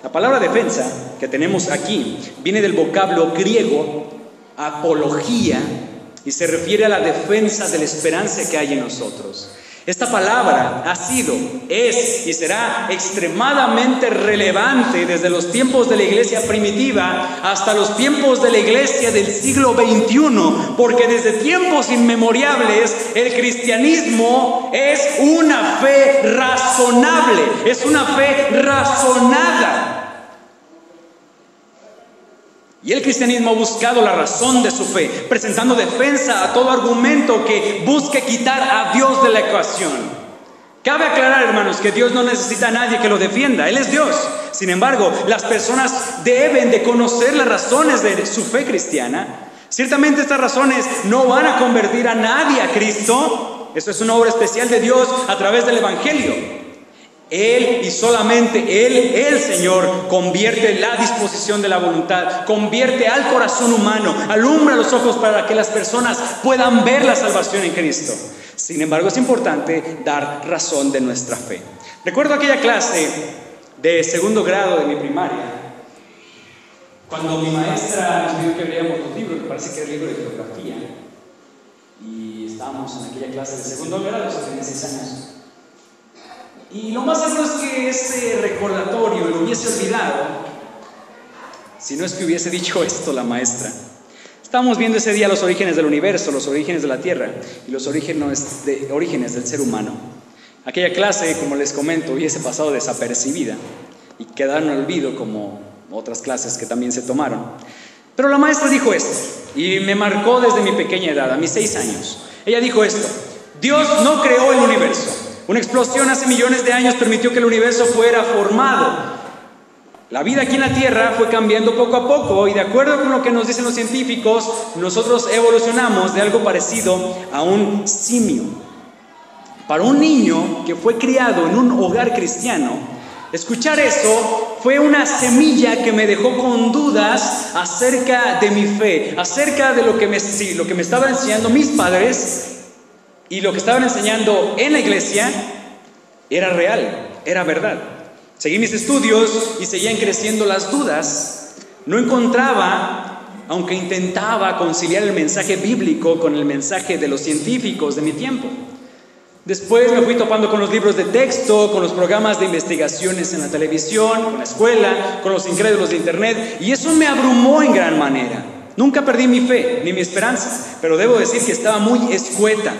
A: La palabra defensa que tenemos aquí viene del vocablo griego apología y se refiere a la defensa de la esperanza que hay en nosotros. Esta palabra ha sido, es y será extremadamente relevante desde los tiempos de la iglesia primitiva hasta los tiempos de la iglesia del siglo XXI, porque desde tiempos inmemoriales el cristianismo es una fe razonable, es una fe razonada. Y el cristianismo ha buscado la razón de su fe, presentando defensa a todo argumento que busque quitar a Dios de la ecuación. Cabe aclarar, hermanos, que Dios no necesita a nadie que lo defienda. Él es Dios. Sin embargo, las personas deben de conocer las razones de su fe cristiana. Ciertamente estas razones no van a convertir a nadie a Cristo. Eso es una obra especial de Dios a través del Evangelio. Él y solamente Él, el Señor, convierte la disposición de la voluntad, convierte al corazón humano, alumbra los ojos para que las personas puedan ver la salvación en Cristo. Sin embargo, es importante dar razón de nuestra fe. Recuerdo aquella clase de segundo grado de mi primaria, cuando mi maestra nos dijo que leíamos los libros, me parece que era el libro de geografía, y estábamos en aquella clase de segundo grado, eso tenía 6 años. Y lo más seguro es que ese recordatorio lo hubiese olvidado, si no es que hubiese dicho esto la maestra. Estábamos viendo ese día los orígenes del universo, los orígenes de la Tierra y los orígenes del ser humano. Aquella clase, como les comento, hubiese pasado desapercibida y quedaron en olvido como otras clases que también se tomaron. Pero la maestra dijo esto y me marcó desde mi pequeña edad, a mis 6 años. Ella dijo esto: Dios no creó el universo. Una explosión hace millones de años permitió que el universo fuera formado. La vida aquí en la Tierra fue cambiando poco a poco y de acuerdo con lo que nos dicen los científicos, nosotros evolucionamos de algo parecido a un simio. Para un niño que fue criado en un hogar cristiano, escuchar eso fue una semilla que me dejó con dudas acerca de mi fe, acerca de lo que me estaban enseñando mis padres. Y lo que estaban enseñando en la iglesia era real, era verdad. Seguí mis estudios y seguían creciendo las dudas. No encontraba, aunque intentaba conciliar el mensaje bíblico con el mensaje de los científicos de mi tiempo. Después me fui topando con los libros de texto, con los programas de investigaciones en la televisión, con la escuela, con los incrédulos de internet, y eso me abrumó en gran manera. Nunca perdí mi fe ni mi esperanza, pero debo decir que estaba muy escueta.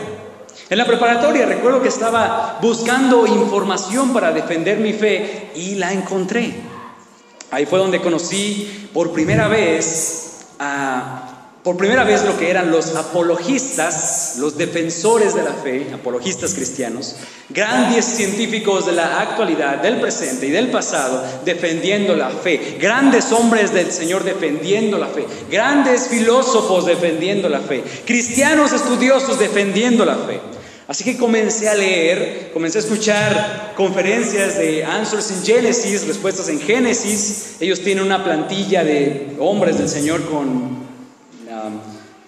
A: En la preparatoria recuerdo que estaba buscando información para defender mi fe y la encontré. Ahí fue donde conocí por primera vez lo que eran los apologistas, los defensores de la fe, apologistas cristianos, grandes científicos de la actualidad, del presente y del pasado, defendiendo la fe, grandes hombres del Señor defendiendo la fe, grandes filósofos defendiendo la fe, cristianos estudiosos defendiendo la fe. Así que comencé a leer, comencé a escuchar conferencias de Answers in Genesis, respuestas en Génesis. Ellos tienen una plantilla de hombres del Señor con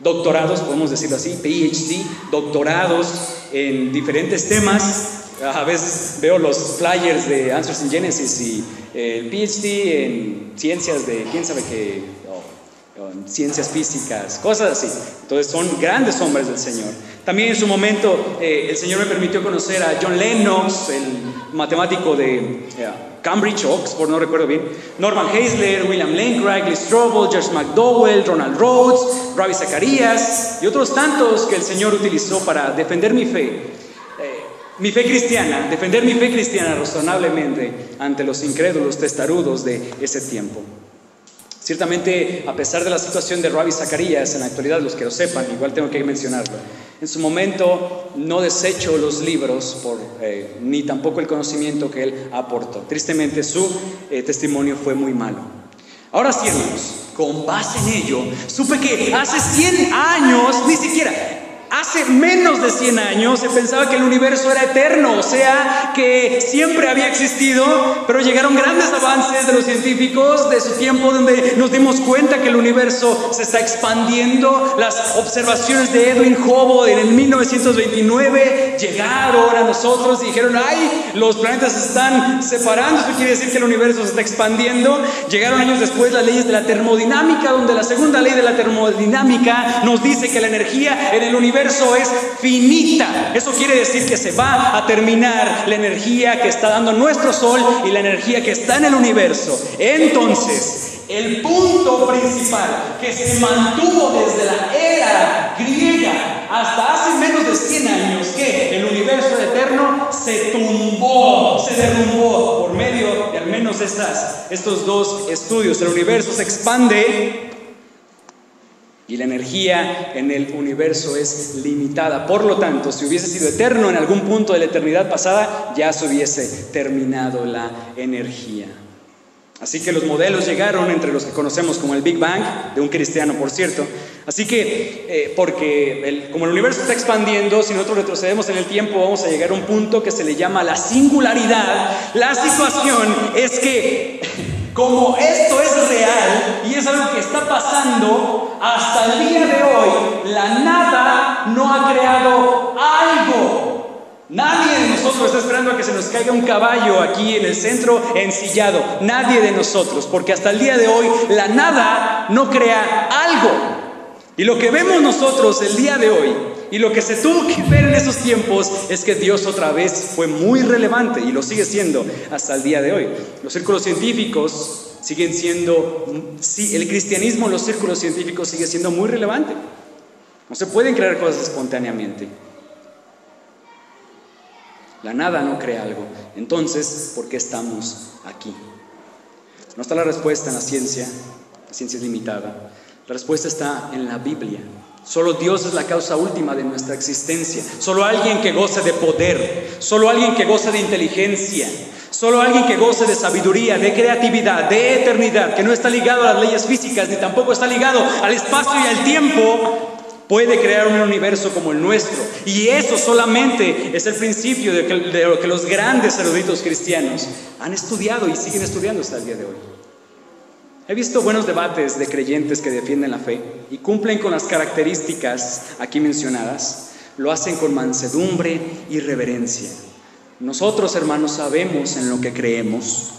A: doctorados, podemos decirlo así, PhD, doctorados en diferentes temas. A veces veo los flyers de Answers in Genesis y el PhD en ciencias de quién sabe qué,
B: ciencias físicas, cosas así. Entonces son grandes hombres del Señor. También en su momento el Señor me permitió conocer a John Lennox, el matemático de Cambridge, Oxford, no recuerdo bien, Norman Geisler, William Lane Craig, Lee Strobel, George McDowell, Ronald Rhodes, Ravi Zacharias y otros tantos que el Señor utilizó para defender mi fe cristiana, defender mi fe cristiana razonablemente ante los incrédulos testarudos de ese tiempo. Ciertamente, a pesar de la situación de Ravi Zacharias, en la actualidad, los que lo sepan, igual tengo que mencionarlo, en su momento no desecho los libros ni tampoco el conocimiento que él aportó. Tristemente, su testimonio fue muy malo. Ahora sí, hermanos, con base en ello, supe que hace 100 años, ni siquiera, hace menos de 100 años se pensaba que el universo era eterno, o sea, que siempre había existido, pero llegaron grandes avances de los científicos de su tiempo donde nos dimos cuenta que el universo se está expandiendo. Las observaciones de Edwin Hubble en el 1929 llegaron a nosotros y dijeron, ¡ay! Los planetas se están separando, eso quiere decir que el universo se está expandiendo. Llegaron años después las leyes de la termodinámica, donde la segunda ley de la termodinámica nos dice que la energía en el universo es finita. Eso quiere decir que se va a terminar la energía que está dando nuestro Sol y la energía que está en el universo. Entonces, el punto principal que se mantuvo desde la era griega hasta hace menos de 100 años, que el universo eterno se tumbó, se derrumbó por medio de al menos estos dos estudios. El universo se expande y la energía en el universo es limitada. Por lo tanto, si hubiese sido eterno en algún punto de la eternidad pasada, ya se hubiese terminado la energía. Así que los modelos llegaron entre los que conocemos como el Big Bang, de un cristiano, por cierto. Así que, como el universo está expandiendo, si nosotros retrocedemos en el tiempo, vamos a llegar a un punto que se le llama la singularidad. La situación es que, como esto es real y es algo que está pasando, hasta el día de hoy, la nada no ha creado algo. Nadie de nosotros está esperando a que se nos caiga un caballo aquí en el centro ensillado. Nadie de nosotros, porque hasta el día de hoy la nada no crea algo. Y lo que vemos nosotros el día de hoy y lo que se tuvo que ver en esos tiempos es que Dios otra vez fue muy relevante y lo sigue siendo hasta el día de hoy. Los círculos científicos siguen siendo, sí, el cristianismo en los círculos científicos sigue siendo muy relevante. No se pueden crear cosas espontáneamente. La nada no crea algo. Entonces, ¿por qué estamos aquí? No está la respuesta en la ciencia es limitada. La respuesta está en la Biblia. Solo Dios es la causa última de nuestra existencia. Solo alguien que goce de poder, solo alguien que goce de inteligencia, solo alguien que goce de sabiduría, de creatividad, de eternidad, que no está ligado a las leyes físicas ni tampoco está ligado al espacio y al tiempo, puede crear un universo como el nuestro. Y eso solamente es el principio de lo que los grandes eruditos cristianos han estudiado y siguen estudiando hasta el día de hoy. He visto buenos debates de creyentes que defienden la fe y cumplen con las características aquí mencionadas. Lo hacen con mansedumbre y reverencia. Nosotros, hermanos, sabemos en lo que creemos.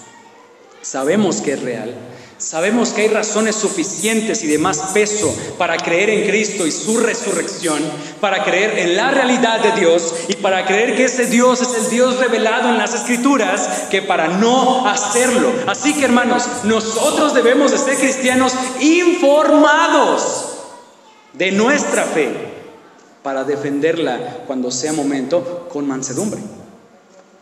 B: Sabemos que es real. Sabemos que hay razones suficientes y de más peso para creer en Cristo y su resurrección, para creer en la realidad de Dios y para creer que ese Dios es el Dios revelado en las Escrituras, que para no hacerlo. Así que, hermanos, nosotros debemos de ser cristianos informados de nuestra fe para defenderla cuando sea momento con mansedumbre.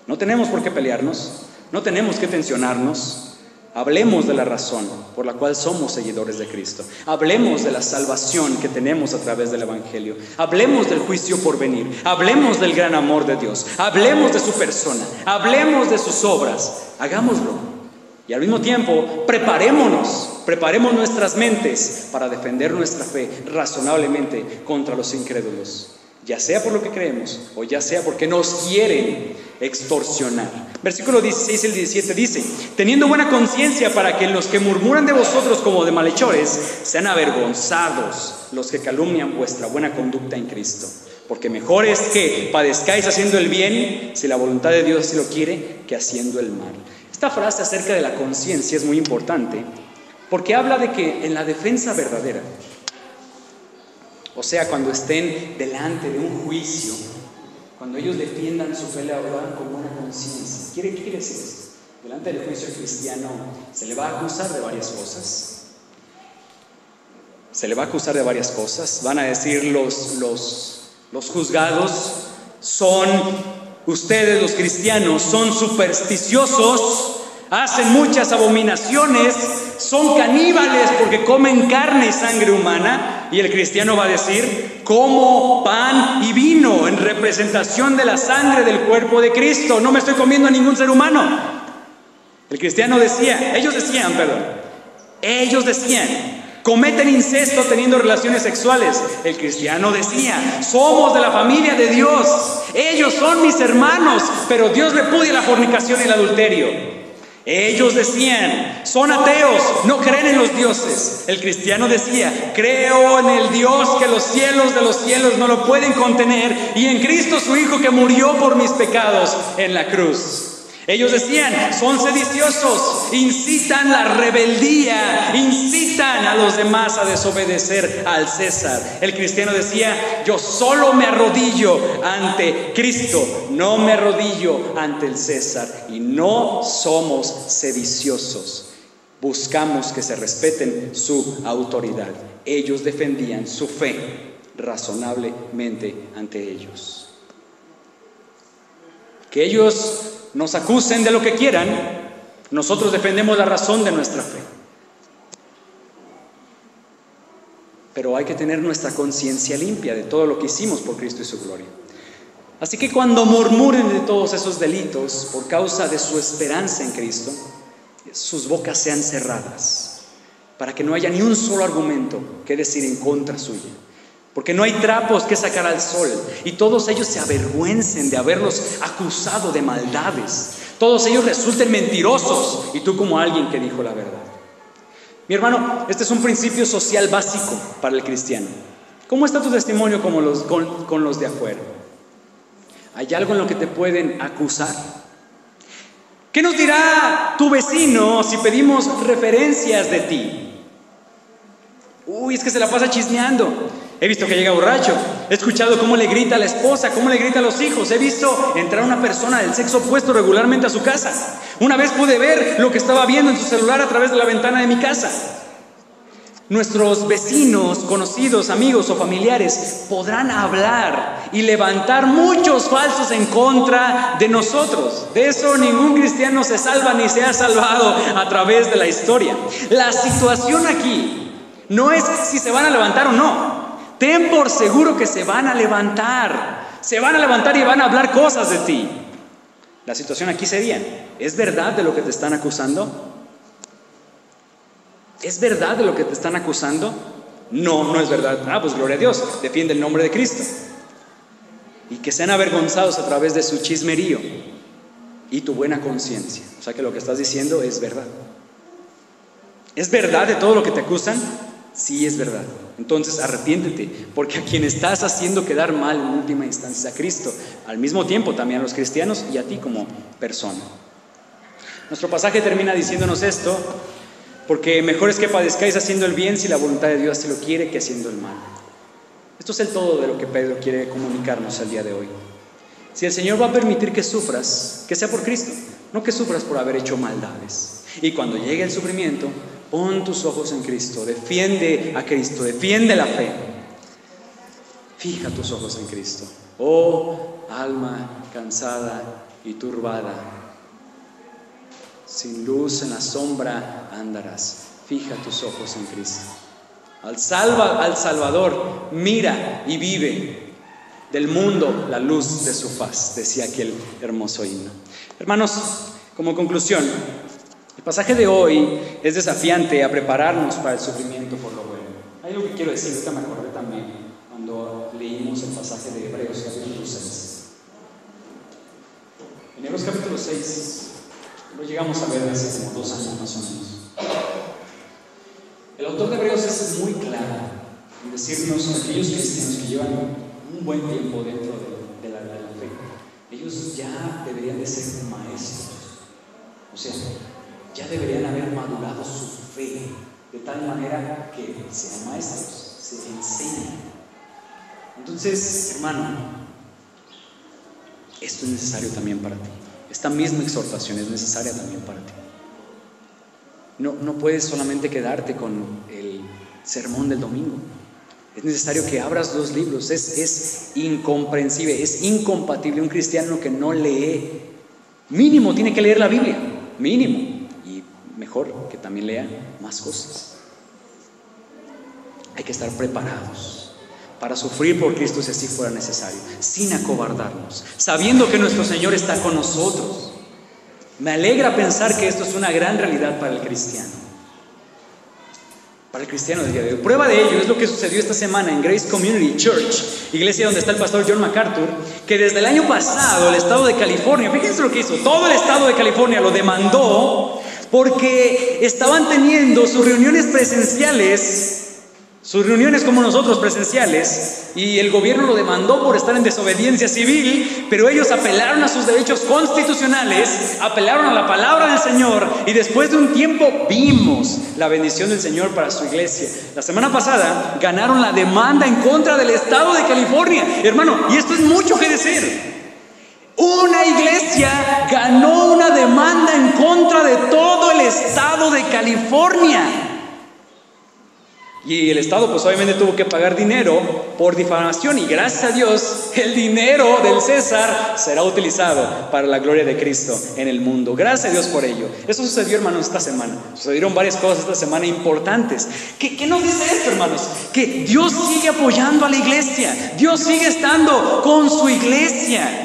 B: No tenemos por qué pelearnos, no tenemos que tensionarnos. Hablemos de la razón por la cual somos seguidores de Cristo. Hablemos de la salvación que tenemos a través del Evangelio. Hablemos del juicio por venir. Hablemos del gran amor de Dios. Hablemos de su persona. Hablemos de sus obras. Hagámoslo. Y al mismo tiempo, preparemos nuestras mentes para defender nuestra fe razonablemente contra los incrédulos. Ya sea por lo que creemos o ya sea porque nos quieren extorsionar. Versículo 16 y el 17 dice: teniendo buena conciencia para que los que murmuran de vosotros como de malhechores sean avergonzados los que calumnian vuestra buena conducta en Cristo. Porque mejor es que padezcáis haciendo el bien, si la voluntad de Dios así lo quiere, que haciendo el mal. Esta frase acerca de la conciencia es muy importante, Porque habla de que en la defensa verdadera, o sea, cuando estén delante de un juicio, cuando ellos defiendan su fe, la hagan con buena conciencia. ¿Qué quiere decir esto? Delante del juicio cristiano se le va a acusar de varias cosas. Se le va a acusar de varias cosas. Van a decir los juzgados: ustedes los cristianos son supersticiosos, hacen muchas abominaciones, son caníbales porque comen carne y sangre humana. Y el cristiano va a decir: como pan y vino en representación de la sangre del cuerpo de Cristo, no me estoy comiendo a ningún ser humano. El cristiano decía, ellos decían, cometen incesto teniendo relaciones sexuales. El cristiano decía, somos de la familia de Dios, ellos son mis hermanos, pero Dios repudia la fornicación y el adulterio. Ellos decían, son ateos, no creen en los dioses. El cristiano decía, creo en el Dios que los cielos de los cielos no lo pueden contener, y en Cristo su Hijo que murió por mis pecados en la cruz. Ellos decían, son sediciosos, incitan la rebeldía, incitan a los demás a desobedecer al César. El cristiano decía, yo solo me arrodillo ante Cristo, no me arrodillo ante el César. Y no somos sediciosos, buscamos que se respeten su autoridad. Ellos defendían su fe razonablemente ante ellos. Que ellos nos acusen de lo que quieran, nosotros defendemos la razón de nuestra fe. Pero hay que tener nuestra conciencia limpia de todo lo que hicimos por Cristo y su gloria. Así que cuando murmuren de todos esos delitos por causa de su esperanza en Cristo, sus bocas sean cerradas, para que no haya ni un solo argumento que decir en contra suya. Porque no hay trapos que sacar al sol, y todos ellos se avergüencen de haberlos acusado de maldades. Todos ellos resulten mentirosos, y tú como alguien que dijo la verdad. Mi hermano, este es un principio social básico para el cristiano. ¿Cómo está tu testimonio con los de afuera? ¿Hay algo en lo que te pueden acusar? ¿Qué nos dirá tu vecino si pedimos referencias de ti? Uy, es que se la pasa chismeando. He visto que llega borracho, he escuchado cómo le grita a la esposa, cómo le grita a los hijos, he visto entrar una persona del sexo opuesto regularmente a su casa. Una vez pude ver lo que estaba viendo en su celular a través de la ventana de mi casa. Nuestros vecinos, conocidos, amigos o familiares podrán hablar y levantar muchos falsos en contra de nosotros. De eso ningún cristiano se salva ni se ha salvado a través de la historia. La situación aquí no es si se van a levantar o no. Ten por seguro que se van a levantar. Se van a levantar y van a hablar cosas de ti. La situación aquí sería, ¿es verdad de lo que te están acusando? ¿Es verdad de lo que te están acusando? No, no es verdad. Pues gloria a Dios, defiende el nombre de Cristo. Y que sean avergonzados a través de su chismerío y tu buena conciencia. O sea que lo que estás diciendo es verdad. ¿Es verdad de todo lo que te acusan? Sí, es verdad. Entonces arrepiéntete, porque a quien estás haciendo quedar mal en última instancia es a Cristo, al mismo tiempo también a los cristianos y a ti como persona. Nuestro pasaje termina diciéndonos esto, porque mejor es que padezcáis haciendo el bien si la voluntad de Dios así lo quiere que haciendo el mal. Esto es el todo de lo que Pedro quiere comunicarnos el día de hoy. Si el Señor va a permitir que sufras, que sea por Cristo, no que sufras por haber hecho maldades. Y cuando llegue el sufrimiento, pon tus ojos en Cristo, defiende a Cristo, defiende la fe. Fija tus ojos en Cristo. Oh, alma cansada y turbada, sin luz en la sombra andarás. Fija tus ojos en Cristo. Al Salvador, mira y vive. Del mundo la luz de su faz, decía aquel hermoso himno. Hermanos, como conclusión, el pasaje de hoy es desafiante a prepararnos para el sufrimiento por lo bueno. Hay algo que quiero decir, ahorita me acordé también cuando leímos el pasaje de Hebreos capítulo 6. En Hebreos capítulo 6 lo llegamos a ver hace como 2 años más o menos. El autor de Hebreos es muy claro en decirnos que aquellos cristianos que llevan un buen tiempo dentro de la fe, ellos ya deberían de ser maestros. O sea, ya deberían haber madurado su fe de tal manera que sean maestros, se enseñen. Entonces, hermano, esto es necesario también para ti. Esta misma exhortación es necesaria también para ti. No puedes solamente quedarte con el sermón del domingo. Es necesario que abras los libros. Es incomprensible, es incompatible un cristiano que no lee. Mínimo tiene que leer la Biblia, mínimo. Y mejor que también lea más cosas. Hay que estar preparados para sufrir por Cristo si así fuera necesario, sin acobardarnos, sabiendo que nuestro Señor está con nosotros. Me alegra pensar que esto es una gran realidad para el cristiano. Para el cristiano del día de hoy. Prueba de ello es lo que sucedió esta semana en Grace Community Church, iglesia donde está el pastor John MacArthur, que desde el año pasado el estado de California, fíjense lo que hizo, todo el estado de California lo demandó porque estaban teniendo sus reuniones presenciales, sus reuniones como nosotros presenciales, y el gobierno lo demandó por estar en desobediencia civil, pero ellos apelaron a sus derechos constitucionales, apelaron a la palabra del Señor, y después de un tiempo vimos la bendición del Señor para su iglesia. La semana pasada ganaron la demanda en contra del estado de California, hermano, y esto es mucho que decir. Una iglesia ganó una demanda en contra de todo el estado de California. Y el Estado pues obviamente tuvo que pagar dinero por difamación, y gracias a Dios el dinero del César será utilizado para la gloria de Cristo en el mundo. Gracias a Dios por ello. Eso sucedió, hermanos, esta semana. Sucedieron varias cosas esta semana importantes. ¿Qué nos dice esto, hermanos? Que Dios sigue apoyando a la iglesia. Dios sigue estando con su iglesia.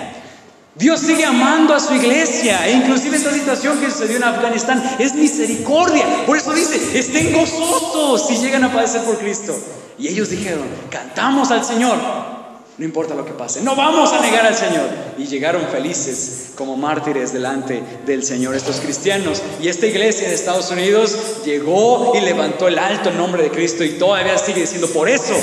B: Dios sigue amando a su iglesia. E inclusive esta situación que sucedió en Afganistán es misericordia. Por eso dice, estén gozosos si llegan a padecer por Cristo. Y ellos dijeron, cantamos al Señor, no importa lo que pase, no vamos a negar al Señor. Y llegaron felices como mártires delante del Señor estos cristianos. Y esta iglesia de Estados Unidos llegó y levantó el alto nombre de Cristo, y todavía sigue diciendo, por eso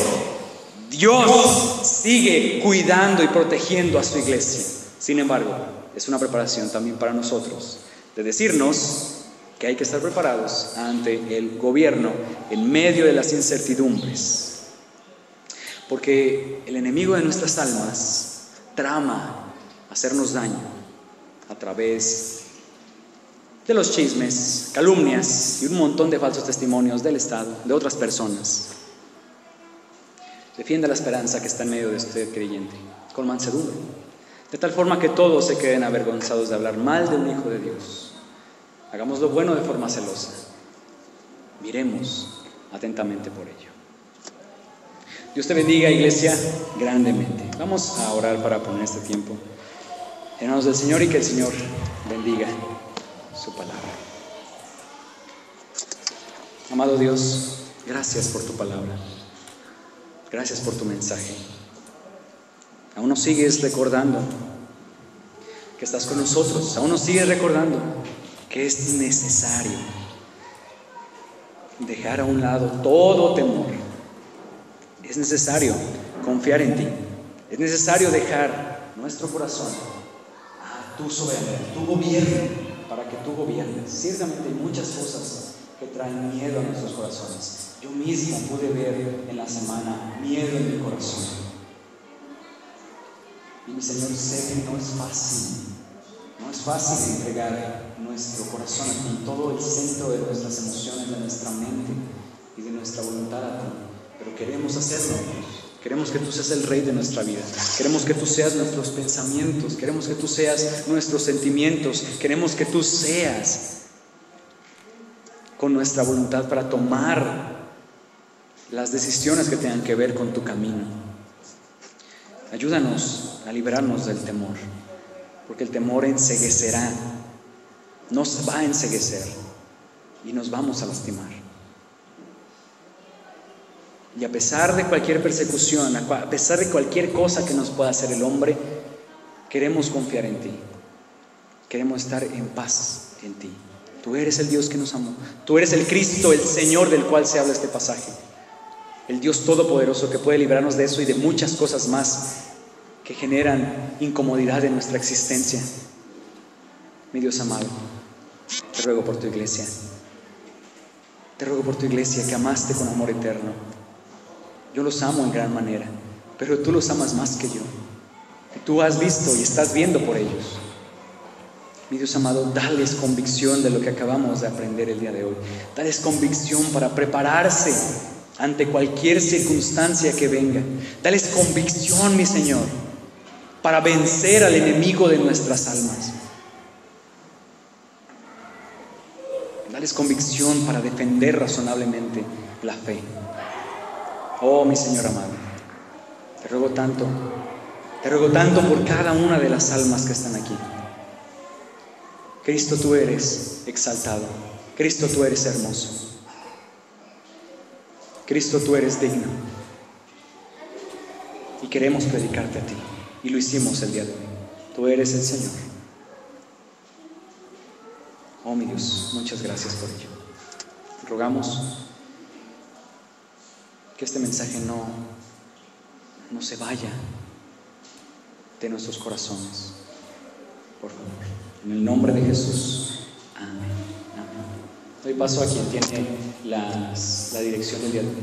B: Dios sigue cuidando y protegiendo a su iglesia. Sin embargo, es una preparación también para nosotros, de decirnos que hay que estar preparados ante el gobierno en medio de las incertidumbres. Porque el enemigo de nuestras almas trama hacernos daño a través de los chismes, calumnias y un montón de falsos testimonios del Estado, de otras personas. Defienda la esperanza que está en medio de usted, creyente, con mansedumbre, de tal forma que todos se queden avergonzados de hablar mal de un hijo de Dios. Hagamos lo bueno de forma celosa. Miremos atentamente por ello. Dios te bendiga, iglesia, grandemente. Vamos a orar para poner este tiempo en manos del Señor, y que el Señor bendiga su palabra. Amado Dios, gracias por tu palabra. Gracias por tu mensaje. Aún nos sigues recordando que estás con nosotros. Aún nos sigues recordando que es necesario dejar a un lado todo temor. Es necesario confiar en ti. Es necesario dejar nuestro corazón a tu soberanía, a tu gobierno, para que tú gobiernes. Ciertamente hay muchas cosas que traen miedo a nuestros corazones. Yo mismo pude ver en la semana miedo en mi corazón. Y mi Señor, sé que no es fácil entregar nuestro corazón a ti, todo el centro de nuestras emociones, de nuestra mente y de nuestra voluntad a ti, pero queremos hacerlo. Queremos que tú seas el rey de nuestra vida, queremos que tú seas nuestros pensamientos, queremos que tú seas nuestros sentimientos, queremos que tú seas con nuestra voluntad para tomar las decisiones que tengan que ver con tu camino. Ayúdanos a liberarnos del temor, porque el temor enceguecerá, nos va a enceguecer y nos vamos a lastimar. Y a pesar de cualquier persecución, a pesar de cualquier cosa que nos pueda hacer el hombre, queremos confiar en ti, queremos estar en paz en ti. Tú eres el Dios que nos amó, tú eres el Cristo, el Señor del cual se habla este pasaje. El Dios todopoderoso que puede librarnos de eso y de muchas cosas más que generan incomodidad en nuestra existencia. Mi Dios amado, te ruego por tu iglesia. Te ruego por tu iglesia que amaste con amor eterno. Yo los amo en gran manera, pero tú los amas más que yo. Tú has visto y estás viendo por ellos. Mi Dios amado, dales convicción de lo que acabamos de aprender el día de hoy. Dales convicción para prepararse ante cualquier circunstancia que venga. Dales convicción, mi Señor, para vencer al enemigo de nuestras almas. Dales convicción para defender razonablemente la fe. Oh, mi Señor amado, te ruego tanto por cada una de las almas que están aquí. Cristo, tú eres exaltado. Cristo, tú eres hermoso. Cristo, tú eres digno. Y queremos predicarte a ti. Y lo hicimos el día de hoy. Tú eres el Señor. Oh, mi Dios, muchas gracias por ello. Rogamos que este mensaje no se vaya de nuestros corazones. Por favor, en el nombre de Jesús. Amén. Amén. Doy paso a quien tiene la dirección del día de hoy.